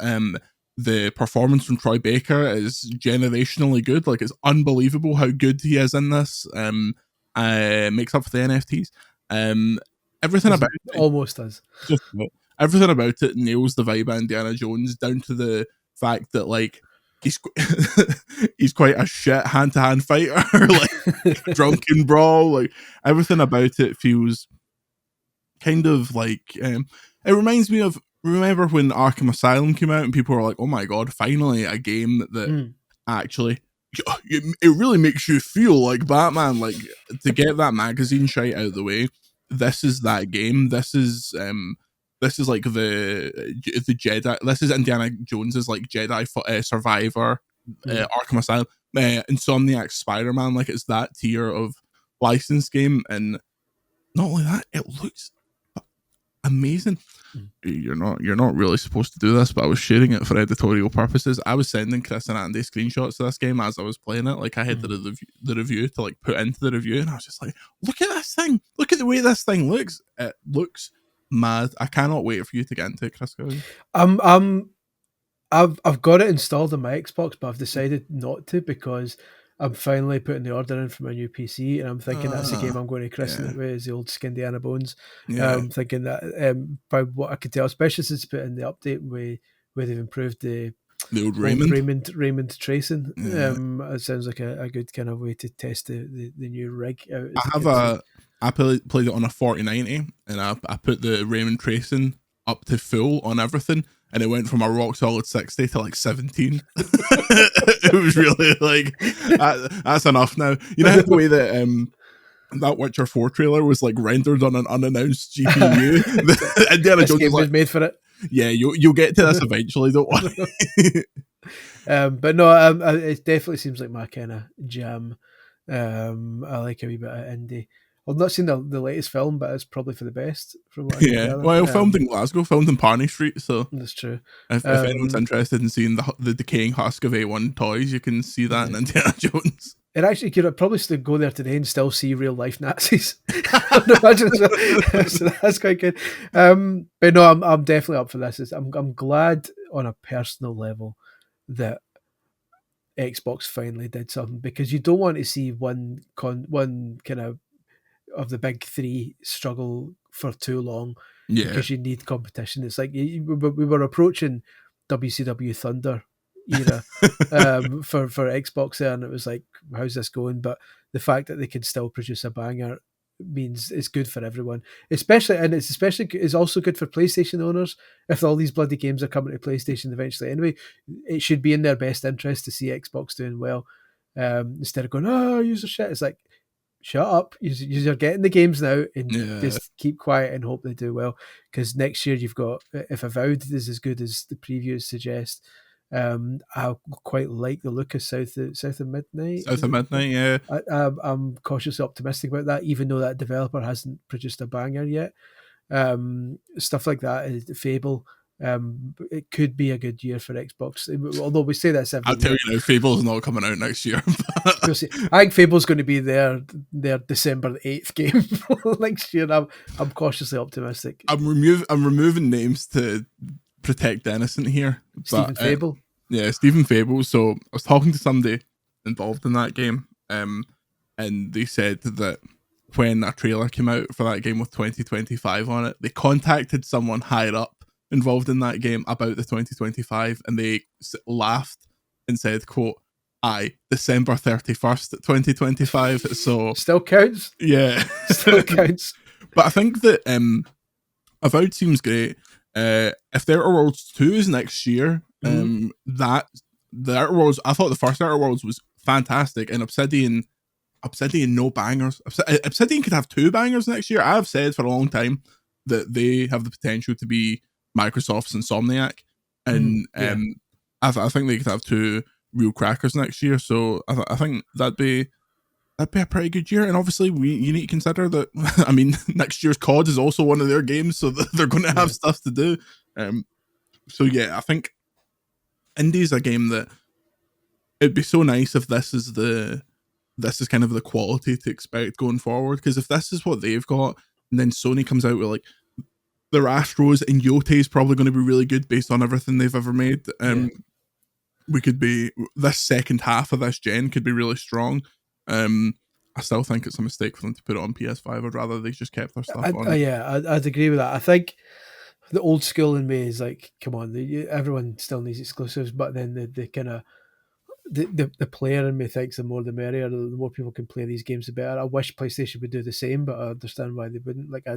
The performance from Troy Baker is generationally good. Like, it's unbelievable how good he is in this. Makes up for the NFTs. Everything about it almost does. Everything about it nails the vibe of Indiana Jones, down to the fact that, like, he's quite a shit hand-to-hand fighter, like drunken brawl. Like, everything about it feels kind of like it reminds me of, remember when Arkham Asylum came out and people were like, oh my god, finally a game that actually it really makes you feel like Batman. Like, to get that magazine shite out of the way, this is that game. This is this is like the Jedi. This is Indiana Jones's like Jedi Survivor, Arkham Asylum, Insomniac Spider-Man. Like it's that tier of licensed game, and not only that, it looks amazing. You're not really supposed to do this, but I was sharing it for editorial purposes. I was sending Chris and Andy screenshots of this game as I was playing it. Like I had the review to like put into the review, and I was just like, look at this thing, look at the way this thing looks. It looks mad. I cannot wait for you to get into it, Chris. I've got it installed on my Xbox, but I've decided not to because I'm finally putting the order in for my new PC, and I'm thinking that's the game I'm going to christen it with, is the old Skindiana Bones. I'm thinking that by what I could tell, especially since put in the update where they've improved the old Raymond tracing. It sounds like a good kind of way to test the new rig out. I played it on a 4090, and I put the Raymond tracing up to full on everything, and it went from a rock solid 60 to like 17. It was really like, that's enough now. You know the way that that Witcher 4 trailer was like rendered on an unannounced GPU? Indiana Jones was made for it. Yeah, you'll get to this eventually, don't worry. But no, it definitely seems like my kind of jam. I like a wee bit of indie. I've not seen the latest film, but it's probably for the best. From what I can gather. Well, filmed in Glasgow, filmed in Parney Street, so that's true. If anyone's interested in seeing the decaying husk of A1 toys, you can see that in Indiana Jones. It actually could probably still go there today and still see real life Nazis. Imagine so that's quite good. But no, I'm definitely up for this. I'm glad on a personal level that Xbox finally did something, because you don't want to see one kind of the big three struggle for too long, because you need competition. It's like we were approaching WCW Thunder era for Xbox there, and it was like, how's this going? But the fact that they can still produce a banger means it's good for everyone, especially it's also good for PlayStation owners. If all these bloody games are coming to PlayStation eventually anyway, it should be in their best interest to see Xbox doing well, instead of going, oh, user shit. It's like, shut up, you're getting the games now, and just keep quiet and hope they do well, because next year you've got, if Avowed is as good as the previews suggest, I quite like the look of South of Midnight. South of Midnight, yeah. I'm cautiously optimistic about that, even though that developer hasn't produced a banger yet. Stuff like that, Fable. It could be a good year for Xbox, although we say that every I'll tell you now, Fable's not coming out next year. I think Fable's going to be their December 8th game next year. I'm cautiously optimistic. I'm removing names to protect the innocent here. Stephen Fable. Stephen Fable. So I was talking to somebody involved in that game, and they said that when a trailer came out for that game with 2025 on it, they contacted someone higher up involved in that game about the 2025, and they laughed and said, quote, aye, December 31st, 2025. So still counts. Yeah. Still counts. But I think that Avowed seems great. If the Outer Worlds 2 is next year, that the Outer Worlds, I thought the first Outer Worlds was fantastic, and Obsidian no bangers. Obsidian could have 2 bangers next year. I've said for a long time that they have the potential to be Microsoft's Insomniac, and I think they could have 2 real crackers next year. So I think that'd be a pretty good year. And obviously you need to consider that, I mean, next year's COD is also one of their games, so they're going to have stuff to do. So yeah, I think Indie's a game that it'd be so nice if this is kind of the quality to expect going forward, because if this is what they've got, and then Sony comes out with like their Astros, and Yote is probably going to be really good based on everything they've ever made. We could be, this second half of this gen could be really strong. I still think it's a mistake for them to put it on PS5. I'd rather they just kept their stuff on. I'd agree with that. I think the old school in me is like, come on, everyone still needs exclusives, but then the kind of the player in me thinks the more the merrier. The more people can play these games, the better. I wish PlayStation would do the same, but I understand why they wouldn't. Like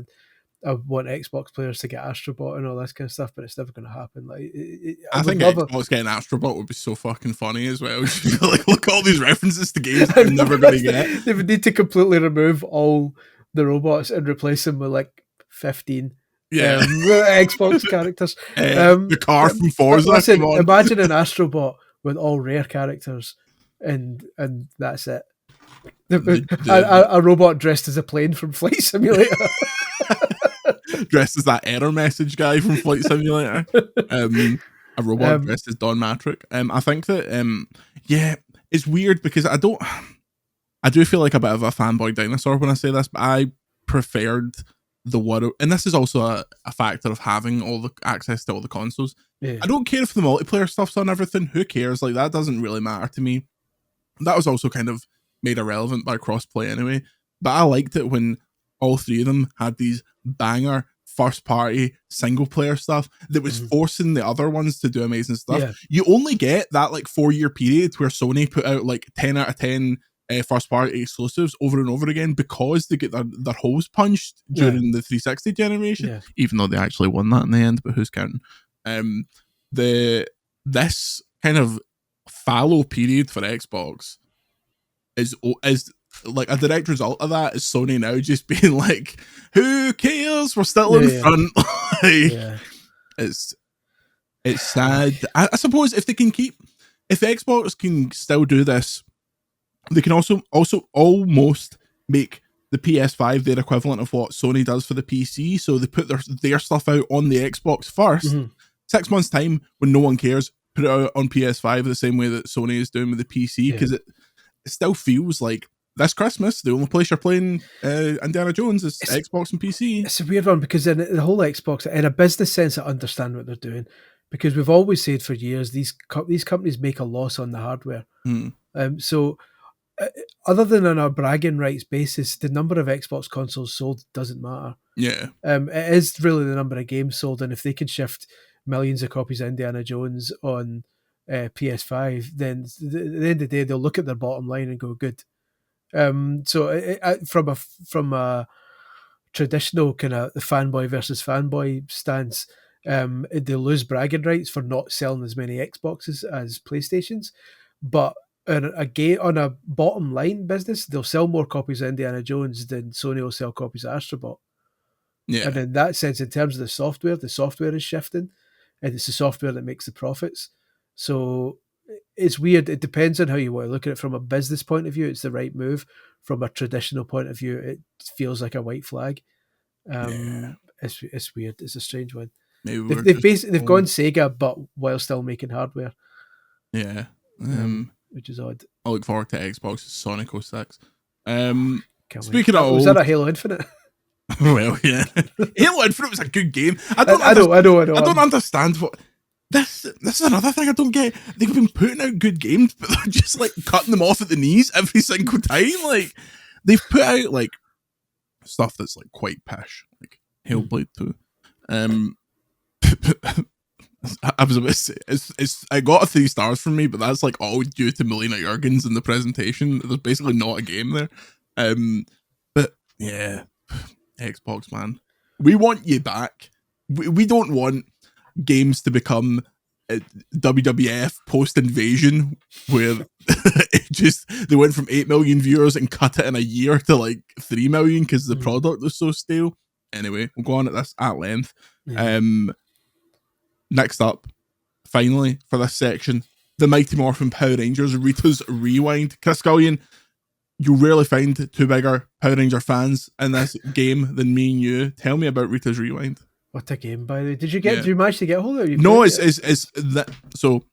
I want Xbox players to get Astro Bot and all this kind of stuff, but it's never going to happen. Like I think Xbox getting Astro Bot would be so fucking funny as well. Like, look at all these references to games they're never going to get. They would need to completely remove all the robots and replace them with like 15 Yeah. Xbox characters. The car from Forza. Listen, imagine an Astro Bot with all rare characters, and that's it. A robot dressed as a plane from Flight Simulator. Dressed as that error message guy from Flight Simulator. A robot dressed as Don Matrick. I think that it's weird because I do feel like a bit of a fanboy dinosaur when I say this, but I preferred the world, and this is also a factor of having all the access to all the consoles. I don't care if the multiplayer stuff's on everything. Who cares? Like, that doesn't really matter to me. That was also kind of made irrelevant by crossplay anyway. But I liked it when all three of them had these banger first party single player stuff that was forcing the other ones to do amazing stuff. Yeah. You only get that like 4-year period where Sony put out like 10 out of 10 first party exclusives over and over again because they get their holes punched during the 360 generation, even though they actually won that in the end, but who's counting? This kind of fallow period for Xbox is like a direct result of that is Sony now just being like, who cares? We're still in front. It's sad. I suppose if Xbox can still do this, they can also almost make the PS5 their equivalent of what Sony does for the PC. So they put their stuff out on the Xbox first. 6 months time, when no one cares, put it out on PS5 the same way that Sony is doing with the PC, because it still feels like this Christmas the only place you're playing Indiana Jones is Xbox and PC. It's a weird one because in the whole Xbox, in a business sense, I understand what they're doing, because we've always said for years these companies make a loss on the hardware. So other than on a bragging rights basis, the number of Xbox consoles sold doesn't matter. It is really the number of games sold, and if they can shift millions of copies of Indiana Jones on PS5, then at the end of the day they'll look at their bottom line and go, good. So from a traditional kind of the fanboy versus fanboy stance, they lose bragging rights for not selling as many Xboxes as PlayStations, but on a bottom line business, they'll sell more copies of Indiana Jones than Sony will sell copies of Astro Bot. And in that sense, in terms of the software is shifting, and it's the software that makes the profits. So it's weird. It depends on how you want to look at it. From a business point of view, it's the right move. From a traditional point of view, it feels like a white flag. It's weird. It's a strange one. They've gone Sega, but while still making hardware. Which is odd. I look forward to Xbox's Sonic 06. Speaking of, was that a Halo Infinite? Well, yeah, Halo Infinite was a good game. I don't understand what this is another thing I don't get. They've been putting out good games, but they're just like cutting them off at the knees every single time. Like, they've put out like stuff that's like quite pish, like Hellblade 2. I was about to say I got a 3 stars from me, but that's like all due to Melina Jurgens in the presentation. There's basically not a game there. But yeah, Xbox, man, we want you back. We don't want games to become WWF post-invasion, where they went from 8 million viewers and cut it in a year to like 3 million because the product was so stale. Anyway, we'll go on at this at length. Next up, finally, for this section, the Mighty Morphin Power Rangers Rita's Rewind. Chris Scullion, you rarely find 2 bigger Power Ranger fans in this game than me and you. Tell me about Rita's Rewind. What a game, by the way. Did you manage to get a hold of it? No, it's that. So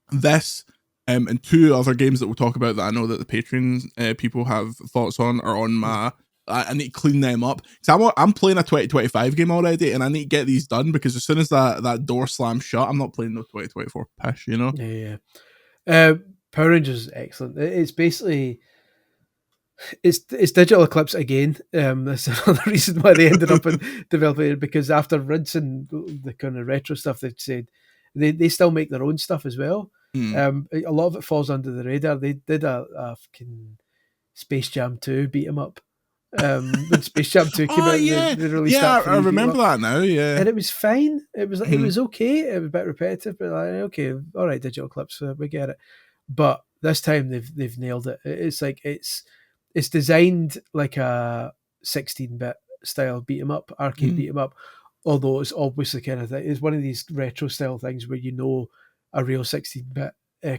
this and 2 other games that we'll talk about that I know that the Patreon people have thoughts on are on my. I need to clean them up. So I'm playing a 2025 game already, and I need to get these done because as soon as that door slams shut, I'm not playing no 2024 pish, you know? Yeah. Power Rangers is excellent. It's basically it's Digital Eclipse again. That's another reason why they ended up in developing it, because after rinsing the kind of retro stuff, they've said they still make their own stuff as well. A lot of it falls under the radar. They did a fucking Space Jam 2 beat 'em up. When Space Jam 2 came out, they released that. I remember that now. Yeah, and it was fine. It was it was okay. It was a bit repetitive, but like, okay, all right, Digital Eclipse, we get it. But this time they've nailed it. It's like it's designed like a 16-bit style beat 'em up, arcade beat 'em up, although it's obviously kind of it's one of these retro style things where a real 16-bit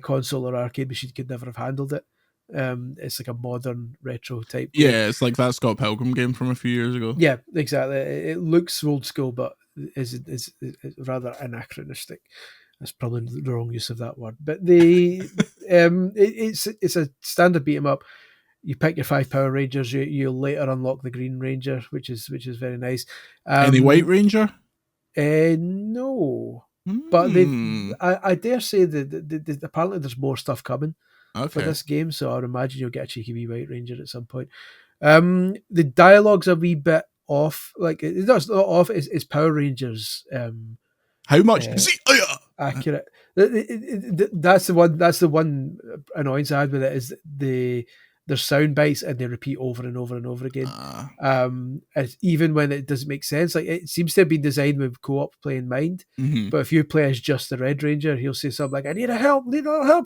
console or arcade machine could never have handled it. It's like a modern retro type game. Yeah, it's like that Scott Pilgrim game from a few years ago. Yeah, exactly. It looks old school, but is rather anachronistic. That's probably the wrong use of that word. But it's a standard beat 'em up. You pick your 5 Power Rangers. You later unlock the Green Ranger, which is very nice. Any White Ranger? No, but I dare say that apparently there's more stuff coming for this game, so I would imagine you'll get a cheeky wee White Ranger at some point. The dialogue's a wee bit off. Like it's not off. It's Power Rangers. How much? Accurate. That's the one annoyance I had with it is there's sound bites and they repeat over and over and over again. Even when it doesn't make sense, like it seems to have been designed with co-op play in mind. Mm-hmm. But if you play as just the Red Ranger, he'll say something like, "I need help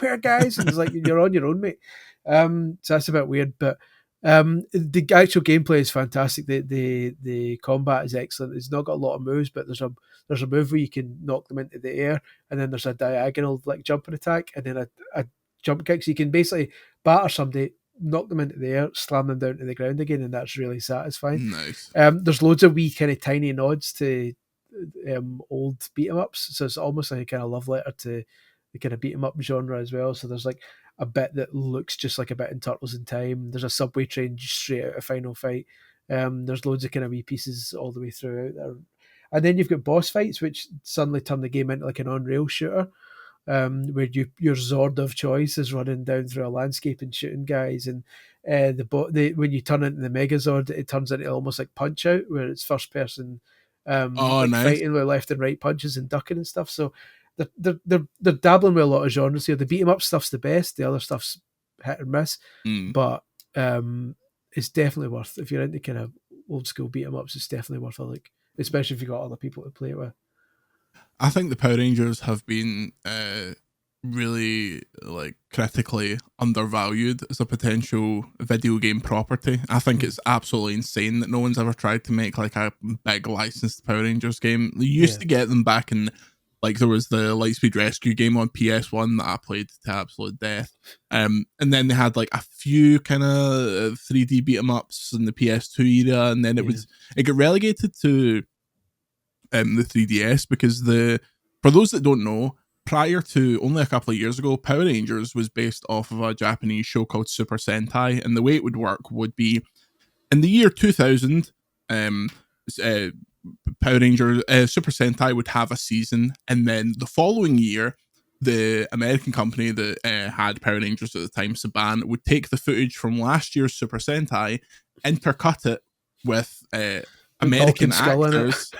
here, guys," and it's like you're on your own, mate. So that's a bit weird, but the actual gameplay is fantastic. The combat is excellent. It's not got a lot of moves, but there's a move where you can knock them into the air, and then there's a diagonal like jumping attack, and then a jump kick. So you can basically batter somebody, knock them into the air, slam them down to the ground again, and that's really satisfying. Nice. There's loads of wee kind of tiny nods to old beat 'em ups, so it's almost like a kind of love letter to the kind of beat 'em up genre as well. So there's like a bit that looks just like a bit in Turtles in Time. There's a subway train straight out of Final Fight. There's loads of kind of wee pieces all the way throughout there. And then you've got boss fights, which suddenly turn the game into like an on-rail shooter, where your Zord of choice is running down through a landscape and shooting guys. And when you turn into the Megazord, it turns into almost like Punch Out, where it's first person nice. fighting with left and right punches and ducking and stuff. So they're dabbling with a lot of genres here. The beat 'em up stuff's the best. The other stuff's hit or miss, but it's definitely worth, if you're into kind of old school beat 'em ups, it's definitely worth a look, especially if you've got other people to play it with. I think the Power Rangers have been really like critically undervalued as a potential video game property. I think it's absolutely insane that no one's ever tried to make like a big licensed Power Rangers game. You used to get them back in, like there was the Lightspeed Rescue game on PS1 that I played to absolute death. And then they had like a few kind of 3D beat 'em ups in the PS2 era, and then it got relegated to the 3DS because for those that don't know, prior to only a couple of years ago, Power Rangers was based off of a Japanese show called Super Sentai, and the way it would work would be in the year 2000, Power Rangers Super Sentai would have a season, and then the following year the American company that had Power Rangers at the time, Saban, would take the footage from last year's Super Sentai, intercut it with American actors,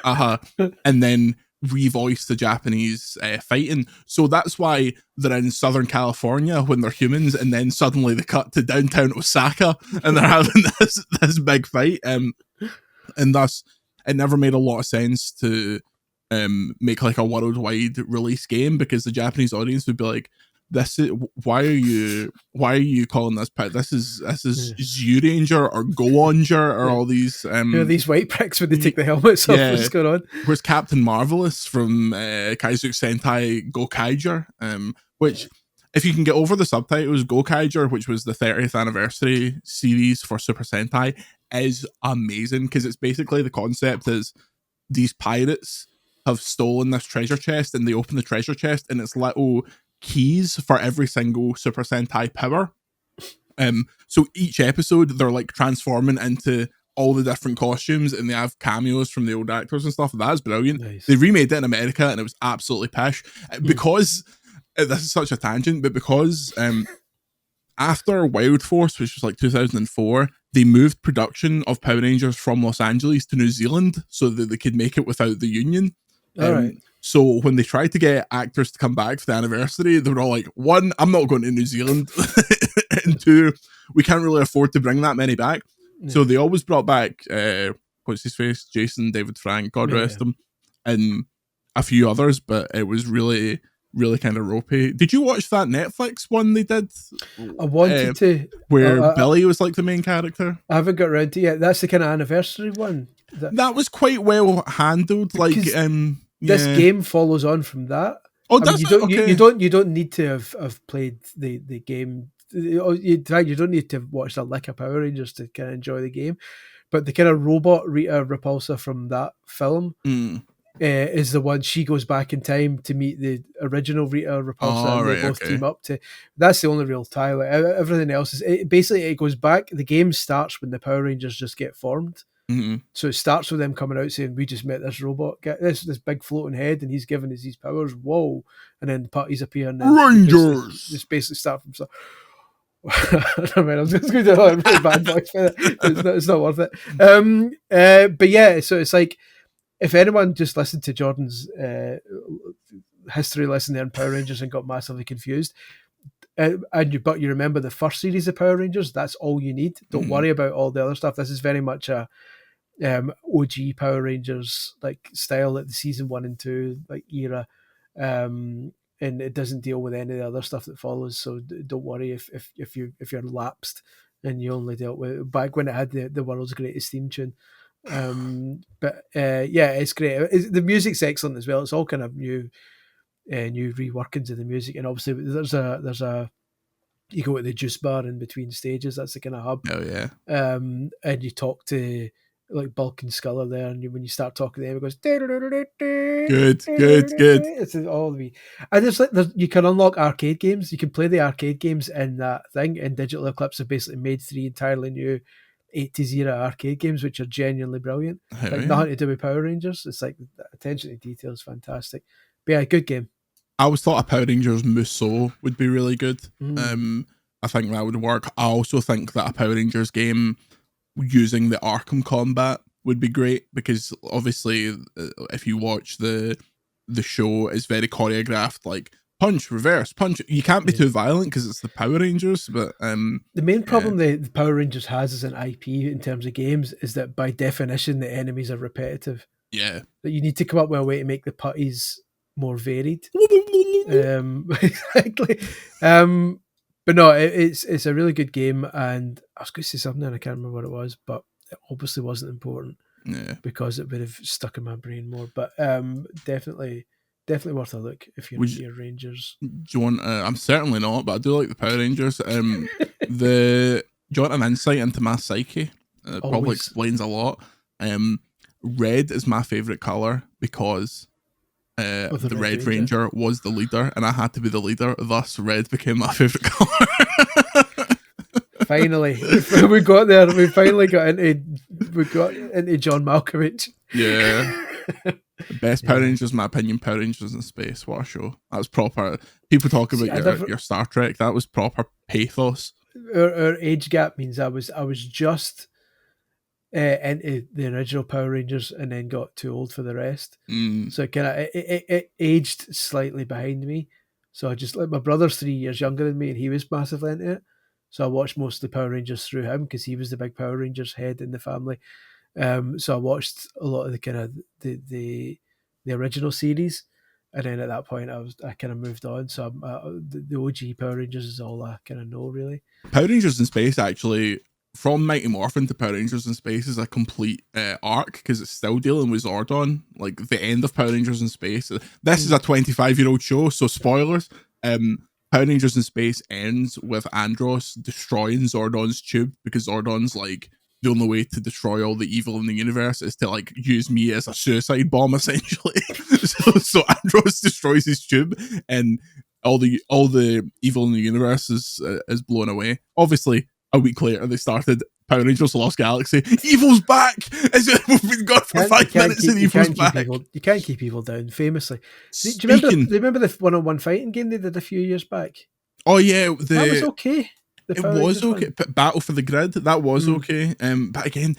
and then revoice the Japanese fighting. So that's why they're in Southern California when they're humans, and then suddenly they cut to downtown Osaka and they're having this big fight. And thus, it never made a lot of sense to make like a worldwide release game, because the Japanese audience would be like, "This is why are you calling this pet? This is Zyuranger or Go-Onger or all these who are these white pricks when they take the helmets off? What's going on? Where's Captain Marvelous from Kaizuke Sentai Gokaiger? Which, if you can get over the subtitles, Gokaiger, which was the 30th anniversary series for Super Sentai, is amazing, because it's basically, the concept is these pirates have stolen this treasure chest, and they open the treasure chest and it's little keys for every single Super Sentai power. So each episode they're like transforming into all the different costumes, and they have cameos from the old actors and stuff. That's brilliant. Nice. They remade it in America and it was absolutely pish, because this is such a tangent, but because after Wild Force, which was like 2004, they moved production of Power Rangers from Los Angeles to New Zealand so that they could make it without the union. Right. So when they tried to get actors to come back for the anniversary, they were all like, one, I'm not going to New Zealand, and two, we can't really afford to bring that many back. So they always brought back what's his face, Jason David Frank, God rest him, and a few others, but it was really kind of ropey. Did you watch that Netflix one they did? I wanted to, where Billy was like the main character. I haven't got around to it yet. That's the kind of anniversary one. That was quite well handled. Like, this game follows on from that. Oh, I mean, you don't need to have played the game. You don't need to watch a lick of Power Rangers to kind of enjoy the game. But the kind of robot Rita Repulsa from that film is the one. She goes back in time to meet the original Rita Repulsa, and they both team up to. That's the only real tie. Like, everything else is it goes back. The game starts when the Power Rangers just get formed. Mm-hmm. So it starts with them coming out saying, "We just met this robot, this big floating head, and he's giving us these powers." Whoa! And then the putties appear, and then Rangers just basically start from. I mean, I'm just going to do a really bad voice for it. It's not worth it. But yeah, so it's like if anyone just listened to Jordan's history lesson there in Power Rangers and got massively confused, but you remember the first series of Power Rangers, that's all you need. Don't worry about all the other stuff. This is very much a OG Power Rangers like style, like the season 1 and 2 like era. And it doesn't deal with any of the other stuff that follows. So don't worry if you're lapsed and you only dealt with it back when it had the world's greatest theme tune. But yeah, it's great. The music's excellent as well. It's all kind of new reworkings of the music, and obviously there's a you go to the juice bar in between stages. That's the kind of hub. Oh yeah. And you talk to like Bulk and Scullion there, and when you start talking to them, it goes good. It's all the and there's you can unlock arcade games. You can play the arcade games in that thing. And Digital Eclipse have basically made 3 entirely new 80s era arcade games, which are genuinely brilliant. Nothing to do with Power Rangers. It's like the attention to detail is fantastic. But yeah, good game. I always thought a Power Rangers Musou would be really good. I think that would work. I also think that a Power Rangers game using the Arkham combat would be great, because obviously if you watch the show, it's very choreographed, like punch, reverse, punch. You can't be too violent because it's the Power Rangers. But the main problem the Power Rangers has as an IP in terms of games is that by definition the enemies are repetitive. Yeah, that you need to come up with a way to make the putties more varied. Exactly. But no, it's a really good game, and I was going to say something and I can't remember what it was, but it obviously wasn't important. Yeah, because it would have stuck in my brain more. But definitely worth a look if you're into your Rangers. Do you want? I'm certainly not, but I do like the Power Rangers. Do you want an insight into my psyche? Probably explains a lot. Red is my favorite color because the Red Ranger was the leader, and I had to be the leader. Thus, red became my favorite color. Finally, we got there. We finally got into John Malkovich. Yeah. Best Power Rangers, in my opinion, Power Rangers in Space. What a show. That was proper. People talk about your Star Trek. That was proper pathos. Our age gap means I was just into the original Power Rangers and then got too old for the rest. So it aged slightly behind me. So I just, like, my brother's 3 years younger than me and he was massively into it. So I watched most of the Power Rangers through him because he was the big Power Rangers head in the family. So I watched a lot of the kind of the original series, and then at that point I kind of moved on. So the OG Power Rangers is all I kind of know, really. Power Rangers in Space, actually, from Mighty Morphin to Power Rangers in Space, is a complete arc, because it's still dealing with Zordon. Like the end of Power Rangers in Space. This is a 25-year-old show, so spoilers. Power Rangers in Space ends with Andros destroying Zordon's tube, because Zordon's like, the only way to destroy all the evil in the universe is to like use me as a suicide bomb, essentially. so Andros destroys his tube, and all the evil in the universe is blown away. Obviously, a week later they started Power Rangers Lost Galaxy. Evil's back! We've been gone for 5 minutes and Evil's back. You can't keep evil down, famously. Do you remember the one-on-one fighting game they did a few years back? Oh yeah, that was okay. It was okay. Battle for the Grid, that was okay. But again,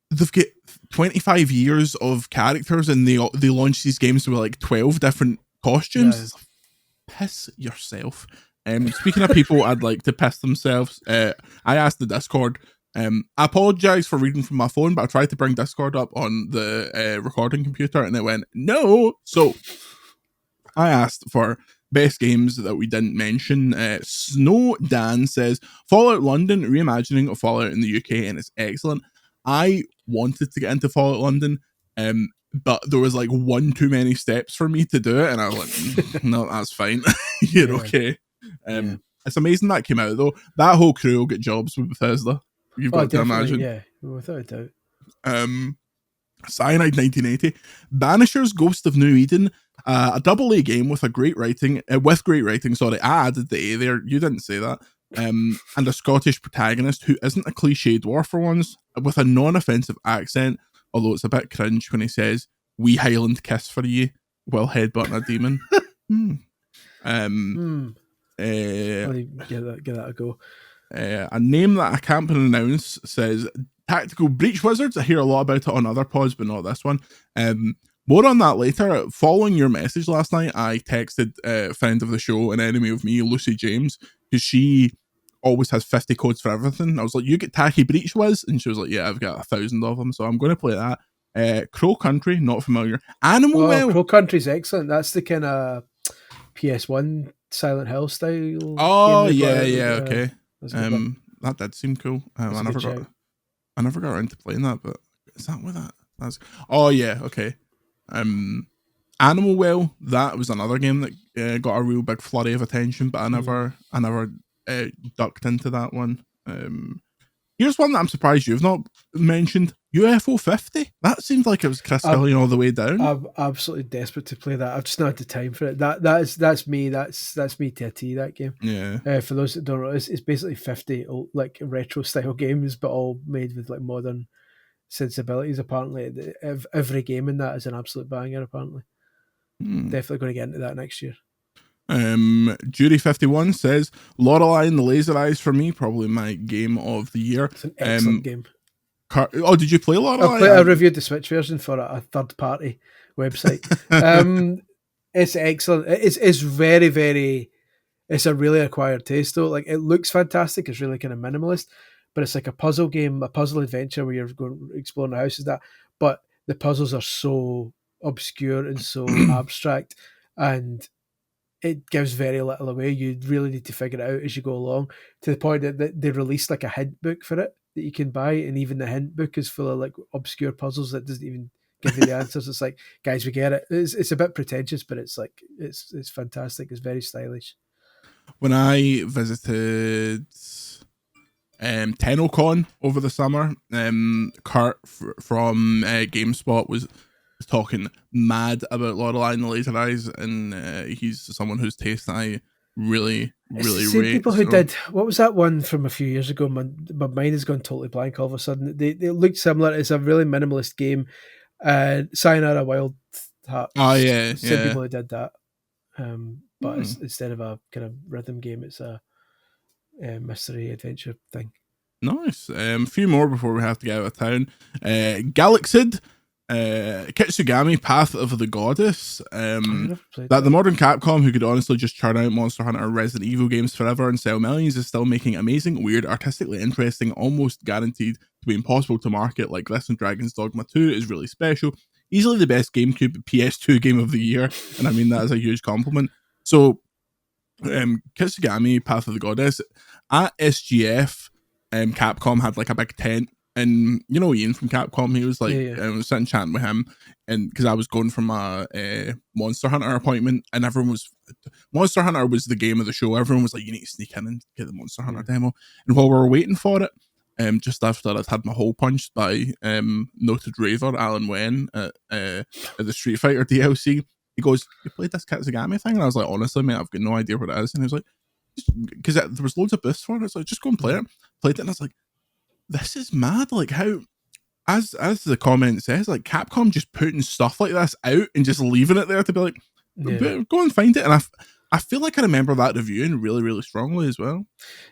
they've got 25 years of characters, and they launch these games with like 12 different costumes. Yeah. Piss yourself. Speaking of people I'd like to piss themselves, I asked the Discord. I apologize for reading from my phone, but I tried to bring Discord up on the recording computer and it went no. So I asked for best games that we didn't mention. Snow Dan says Fallout London reimagining of Fallout in the UK, and it's excellent. I wanted to get into Fallout London, but there was like one too many steps for me to do it, and I was like, no, that's fine. You're okay. It's amazing that came out though. That whole crew will get jobs with Bethesda. You've got to imagine. Yeah, without a doubt. Cyanide 1980, Banishers Ghost of New Eden, a AA game with great writing. Sorry, I added the A there. You didn't say that. And a Scottish protagonist who isn't a cliche dwarf for once, with a non-offensive accent, although it's a bit cringe when he says, "We Highland kiss for ye," while headbutting a demon. Give that a go. A name that I can't pronounce says Tactical Breach Wizards. I hear a lot about it on other pods, but not this one. More on that later. Following your message last night, I texted a friend of the show, an enemy of me, Lucy James, because she always has 50 codes for everything. I was like, you get Tacky Breach Wiz? And she was like, yeah, I've got 1,000 of them, so I'm going to play that. Crow Country, not familiar. Animal Well. Crow Country's excellent. That's the kind of PS1 Silent Hill style. Oh, yeah, okay. That did seem cool. I never got around to playing that, but is that what that's? Oh yeah, okay. Animal Well, that was another game that got a real big flurry of attention, but I never ducked into that one. Here's one that I'm surprised you've not mentioned. UFO 50. That seems like it was Chris Scullion all the way down. I'm absolutely desperate to play that. I've just not had the time for it. That's me. That's me to a T, that game. Yeah. For those that don't know, it's basically 50 like retro style games, but all made with like modern sensibilities. Apparently, every game in that is an absolute banger. Apparently, definitely going to get into that next year. Judy 51 says Lorelei and the Laser Eyes for me, probably my game of the year. It's an excellent game. Did you play Lorelei? I reviewed the Switch version for a third party website. It's excellent. It's very, very. It's a really acquired taste though. Like, it looks fantastic. It's really kind of minimalist, but it's like a puzzle game, a puzzle adventure where you're going exploring the houses. But the puzzles are so obscure and so abstract, and it gives very little away. You really need to figure it out as you go along, to the point that they released like a hint book for it that you can buy, and even the hint book is full of like obscure puzzles that doesn't even give you the answers. It's like, guys, we get it. It's a bit pretentious, but it's like it's fantastic. It's very stylish. When I visited TennoCon over the summer, Kurt from GameSpot was talking mad about Lorelei and the Laser Eyes, and he's someone whose taste I really rate. People who did, what was that one from a few years ago? My mind has gone totally blank all of a sudden. They looked similar. It's a really minimalist game. Sayonara Wild Heart. Oh yeah, Same people who did that. But instead of a kind of rhythm game, it's a mystery adventure thing. Nice. A few more before we have to get out of town. Galaxid, Kitsugami, Path of the Goddess. That the modern Capcom, who could honestly just churn out Monster Hunter or Resident Evil games forever and sell millions, is still making amazing, weird, artistically interesting, almost guaranteed to be impossible to market like this, and Dragon's Dogma 2 is really special. Easily the best GameCube PS2 game of the year, and I mean that as a huge compliment. So, Kitsugami, Path of the Goddess, at SGF, Capcom had like a big tent, and you know Ian from Capcom, he was like, I was sitting chatting with him, and because I was going from a Monster Hunter appointment, and Monster Hunter was the game of the show. Everyone was like, you need to sneak in and get the Monster Hunter demo. And while we were waiting for it, just after I'd had my hole punched by noted raver Alan Wen at the Street Fighter DLC, he goes, "You played this Kitsugami thing?" And I was like, "Honestly, mate, I've got no idea what it is." And he was like, because there was loads of boosts for it. It's like, just go and play it. Played it, and I was like, this is mad. Like, how, as the comment says, like, Capcom just putting stuff like this out and just leaving it there to be like, go and find it. And I feel like I remember that reviewing really, really strongly as well.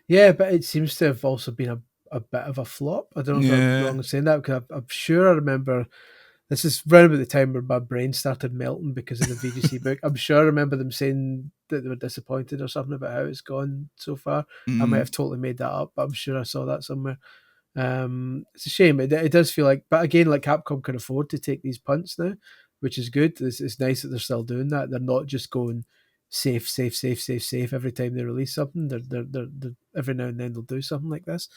Yeah, but it seems to have also been a bit of a flop. I don't know if I'm wrong in saying that, because I'm sure I remember. This is right about the time where my brain started melting because of the VGC book. I'm sure I remember them saying that they were disappointed or something about how it's gone so far. I might have totally made that up, but I'm sure I saw that somewhere. It's a shame. It does feel like, but again, like, Capcom can afford to take these punts now, which is good. It's nice that they're still doing that. They're not just going safe every time they release something. They're every now and then they'll do something like this.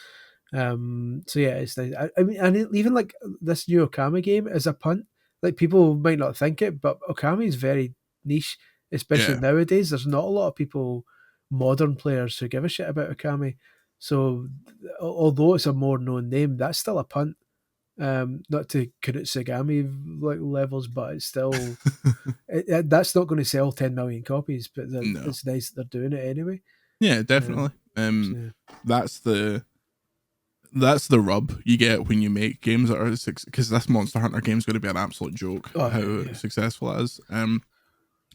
So yeah, it's nice. I mean, and even like this new Okami game is a punt. Like people might not think it, but Okami is very niche, especially nowadays. There's not a lot of people, modern players, who give a shit about Okami. So although it's a more known name, that's still a punt. Not to Kurutsugami like levels, but it's still that's not going to sell 10 million copies. But it's nice that they're doing it anyway. Yeah, definitely. That's the rub you get when you make games that are because this Monster Hunter game is going to be an absolute joke. How successful it is.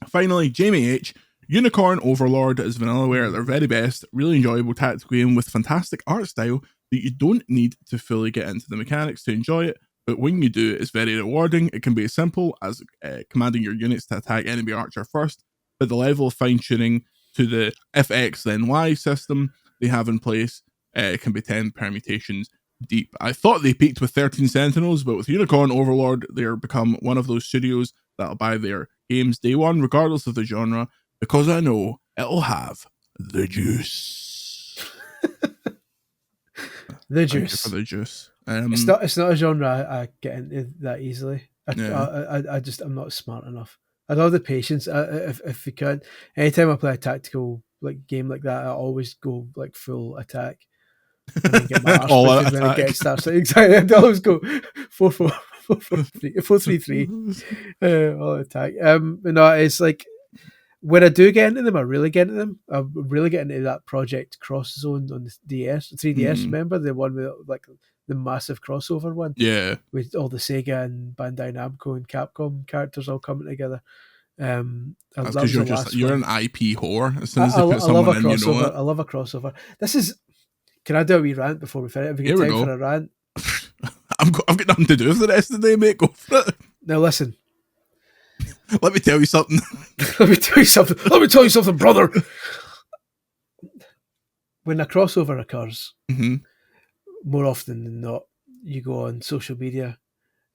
Finally, Jamie H. Unicorn Overlord is Vanillaware at their very best. Really enjoyable tactical game with fantastic art style that you don't need to fully get into the mechanics to enjoy it, but when you do, it's very rewarding. It can be as simple as commanding your units to attack enemy archer first, but the level of fine-tuning to the if X then Y system they have in place can be 10 permutations deep. I thought they peaked with 13 Sentinels, but with Unicorn Overlord, they're become one of those studios that'll buy their games day one, regardless of the genre, because I know it'll have the juice. The juice. For the juice. It's not a genre I get into that easily. I'm not smart enough. I don't have the patience. If you can, anytime I play a tactical like game like that, I always go like full attack. And then get my arse booted when it gets started. Exactly. I always go 4-4-3-3. All attack. No, it's like when I do get into them, I really get into them. I really get into that Project Cross Zone on the 3DS. Remember the one with like the massive crossover one? Yeah, with all the Sega and Bandai Namco and Capcom characters all coming together. That's because you're an IP whore. As soon as they put someone in, you know it. I love a crossover. This is. Can I do a wee rant before we finish? Have we got time for a rant? I've got nothing to do for the rest of the day, mate. Go for it. Now listen. Let me tell you something. Let me tell you something, brother. When a crossover occurs, more often than not, you go on social media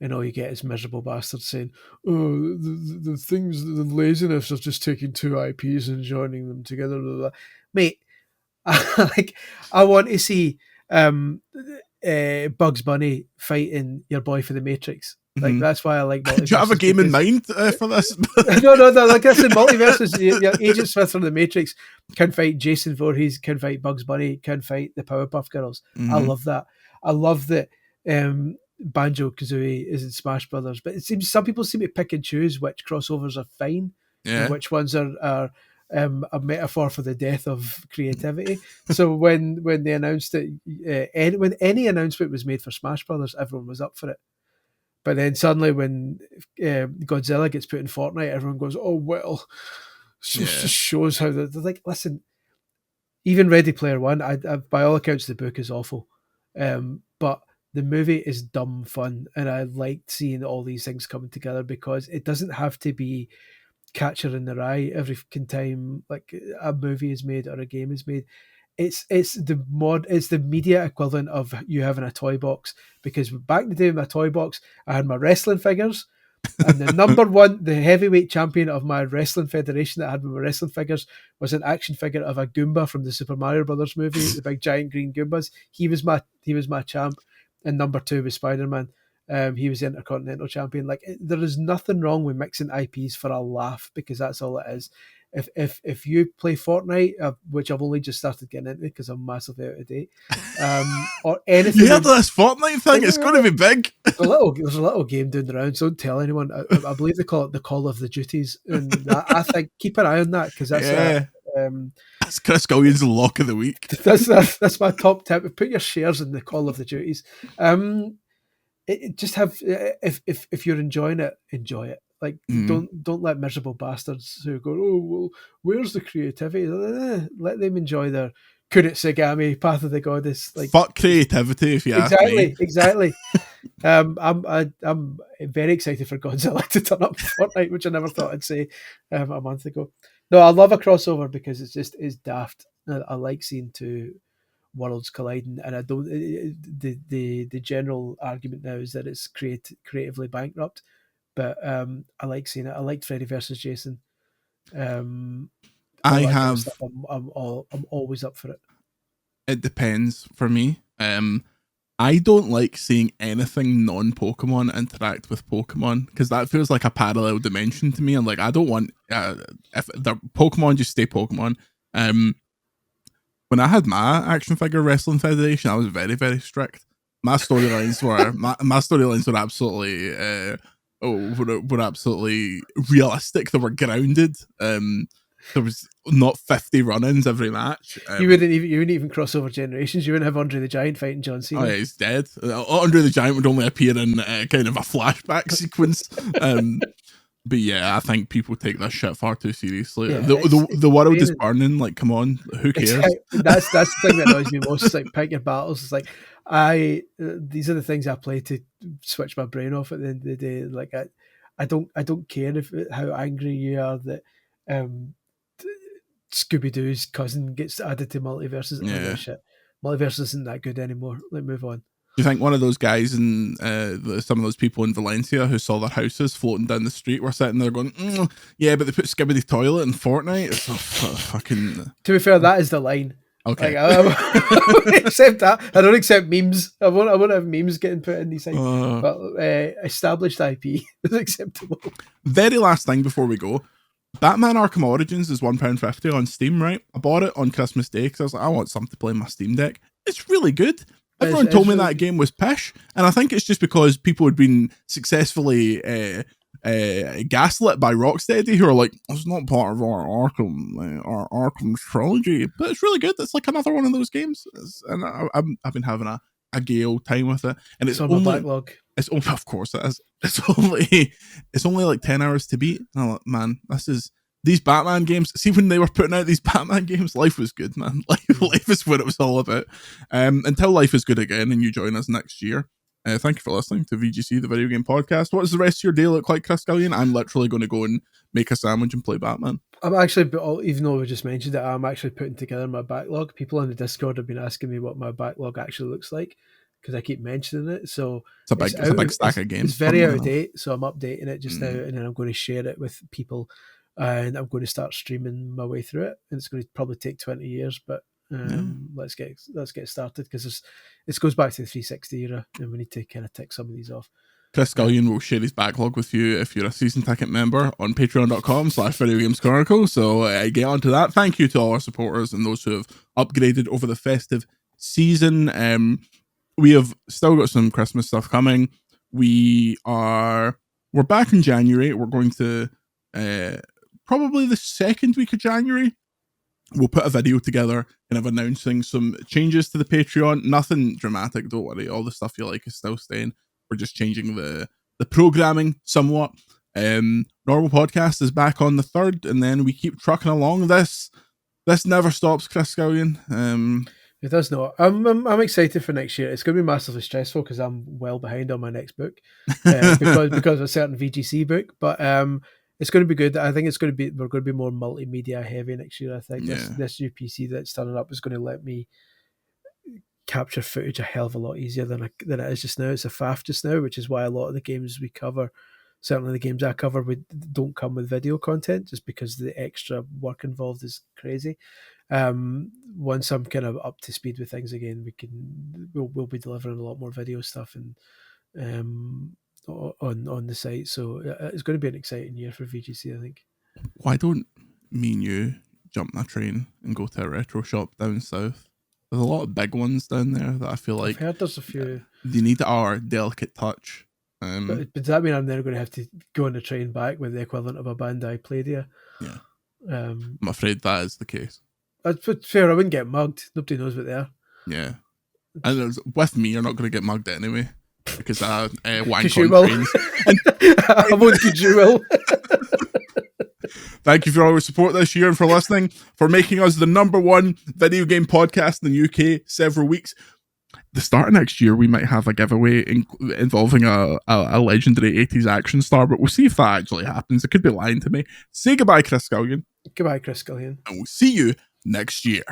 and all you get is miserable bastards saying, "Oh, the things, the laziness of just taking two IPs and joining them together." Blah, blah. Mate, I want to see Bugs Bunny fighting your boy for the Matrix. Like that's why I like Multiverses. Do you have a game in mind for this? No. Like I said, Multiverses. Your Agent Smith from the Matrix can fight Jason Voorhees, can fight Bugs Bunny, can fight the Powerpuff Girls. I love that. I love that. Banjo Kazooie is in Smash Brothers, but it seems some people seem to pick and choose which crossovers are fine and which ones are a metaphor for the death of creativity. So when they announced it, when any announcement was made for Smash Brothers, everyone was up for it. But then suddenly when Godzilla gets put in Fortnite, everyone goes, "Oh well," just shows how they're like. Listen, even Ready Player One, I by all accounts the book is awful, but the movie is dumb fun, and I liked seeing all these things coming together because it doesn't have to be Catcher in the Rye every time like a movie is made or a game is made. It's the media equivalent of you having a toy box, because back in the day with my toy box, I had my wrestling figures, and the number one, the heavyweight champion of my wrestling federation that I had with my wrestling figures was an action figure of a Goomba from the Super Mario Brothers movie, the big giant green Goombas. He was my champ, and number two was Spider-Man. He was the Intercontinental Champion. Like, there is nothing wrong with mixing IPs for a laugh, because that's all it is. If you play Fortnite, which I've only just started getting into because I'm massively out of date, or anything. You heard this Fortnite thing? It's going to be big. There's a little game doing the rounds. Don't tell anyone. I believe they call it the Call of the Duties, and I think keep an eye on that, because that's that's Chris Scullion's lock of the week. That's my top tip. Put your shares in the Call of the Duties. Just have if you're enjoying it, enjoy it. Like don't let miserable bastards who go, "Oh well, where's the creativity?" Let them enjoy their Kurutsugami, Path of the Goddess. Like, fuck creativity, if you ask me. Exactly. I'm very excited for Godzilla to turn up in Fortnite, which I never thought I'd say a month ago. No, I love a crossover because it's daft. I like seeing two worlds colliding, and I don't. The general argument now is that it's creatively bankrupt, but I like seeing it. I liked Freddy versus Jason. I'm always up for it. It depends for me. I don't like seeing anything non-Pokemon interact with Pokemon, because that feels like a parallel dimension to me. And like, I don't want if they're Pokemon, just stay Pokemon. When I had my action figure wrestling federation, I was very, very strict. My storylines were absolutely were absolutely realistic. They were grounded. There was not 50 run-ins every match. You wouldn't even cross over generations. You wouldn't have Andre the Giant fighting John Cena. Oh yeah, he's dead. Andre the Giant would only appear in kind of a flashback sequence. But yeah, I think people take this shit far too seriously. Yeah, the world is burning. Like, come on, who cares? That's the thing that annoys me most. It's like, pick your battles. It's like these are the things I play to switch my brain off at the end of the day. Like I don't care how angry you are that Scooby-Doo's cousin gets added to multiverses. Yeah. Shit. Multiverse isn't that good anymore. Let's move on. Do you think one of those guys and some of those people in Valencia who saw their houses floating down the street were sitting there going, yeah, but they put Skibbidy's toilet in Fortnite? It's so fucking... To be fair, that is the line. Okay. Like, I won't accept that. I don't accept memes. I won't have memes getting put in these things. But established IP is acceptable. Very last thing before we go. Batman Arkham Origins is £1.50 on Steam, right? I bought it on Christmas Day because I was like, I want something to play on my Steam Deck. It's really good. Everyone told me that game was pish, and I think it's just because people had been successfully gaslit by Rocksteady, who are like, it's not part of our Arkham trilogy, but it's really good. It's like another one of those games, and I've been having a gay old time with it. And it's on my backlog. It's only, of course it is. It's only like 10 hours to beat. And I'm like, man, these Batman games. See, when they were putting out these Batman games, life was good, man. Life is what it was all about. Until life is good again, and you join us next year. Thank you for listening to VGC, the video game podcast. What does the rest of your day look like, Chris Scullion? I'm literally going to go and make a sandwich and play Batman. I'm actually, even though we just mentioned it, I'm actually putting together my backlog. People on the Discord have been asking me what my backlog actually looks like, because I keep mentioning it. So it's a big stack of games. It's very out of date, so I'm updating it just now, and then I'm going to share it with people, and I'm going to start streaming my way through it. And it's going to probably take 20 years, but let's get started, because it goes back to the 360 era, and we need to kind of tick some of these off. Chris Scullion will share his backlog with you if you're a season ticket member on patreon.com/Video Games Chronicle. So get onto that. Thank you to all our supporters and those who have upgraded over the festive season. We have still got some Christmas stuff coming. We're back in January. We're going to probably the second week of January. We'll put a video together kind of announcing some changes to the Patreon. Nothing dramatic, don't worry. All the stuff you like is still staying. We're just changing the programming somewhat. Normal podcast is back on the 3rd, and then we keep trucking along. This never stops, Chris Scullion. It does not. I'm excited for next year. It's going to be massively stressful because I'm well behind on my next book because of a certain VGC book. But it's going to be good. I think we're going to be more multimedia heavy next year. I think this new PC that's turning up is going to let me capture footage a hell of a lot easier than it is just now. It's a faff just now, which is why a lot of the games we cover, certainly the games I cover, don't come with video content, just because the extra work involved is crazy. Once I'm kind of up to speed with things again, we'll be delivering a lot more video stuff and on the site. So it's going to be an exciting year for VGC, I think. Why don't me and you jump on a train and go to a retro shop down south? There's a lot of big ones down there that I feel like I've heard there's a few. They need our delicate touch. But does that mean I'm then going to have to go on the train back with the equivalent of a Bandai Playdia? Yeah. I'm afraid that is the case. That's fair. I wouldn't get mugged. Nobody knows what they are. Yeah. And with me, you're not going to get mugged anyway, because I wank on trains. I won't, because you will. Thank you for all your support this year and for listening, for making us the #1 video game podcast in the UK several weeks. The start of next year, we might have a giveaway involving a legendary 80s action star, but we'll see if that actually happens. It could be lying to me. Say goodbye, Chris Scullion. Goodbye, Chris Scullion. And we'll see you next year.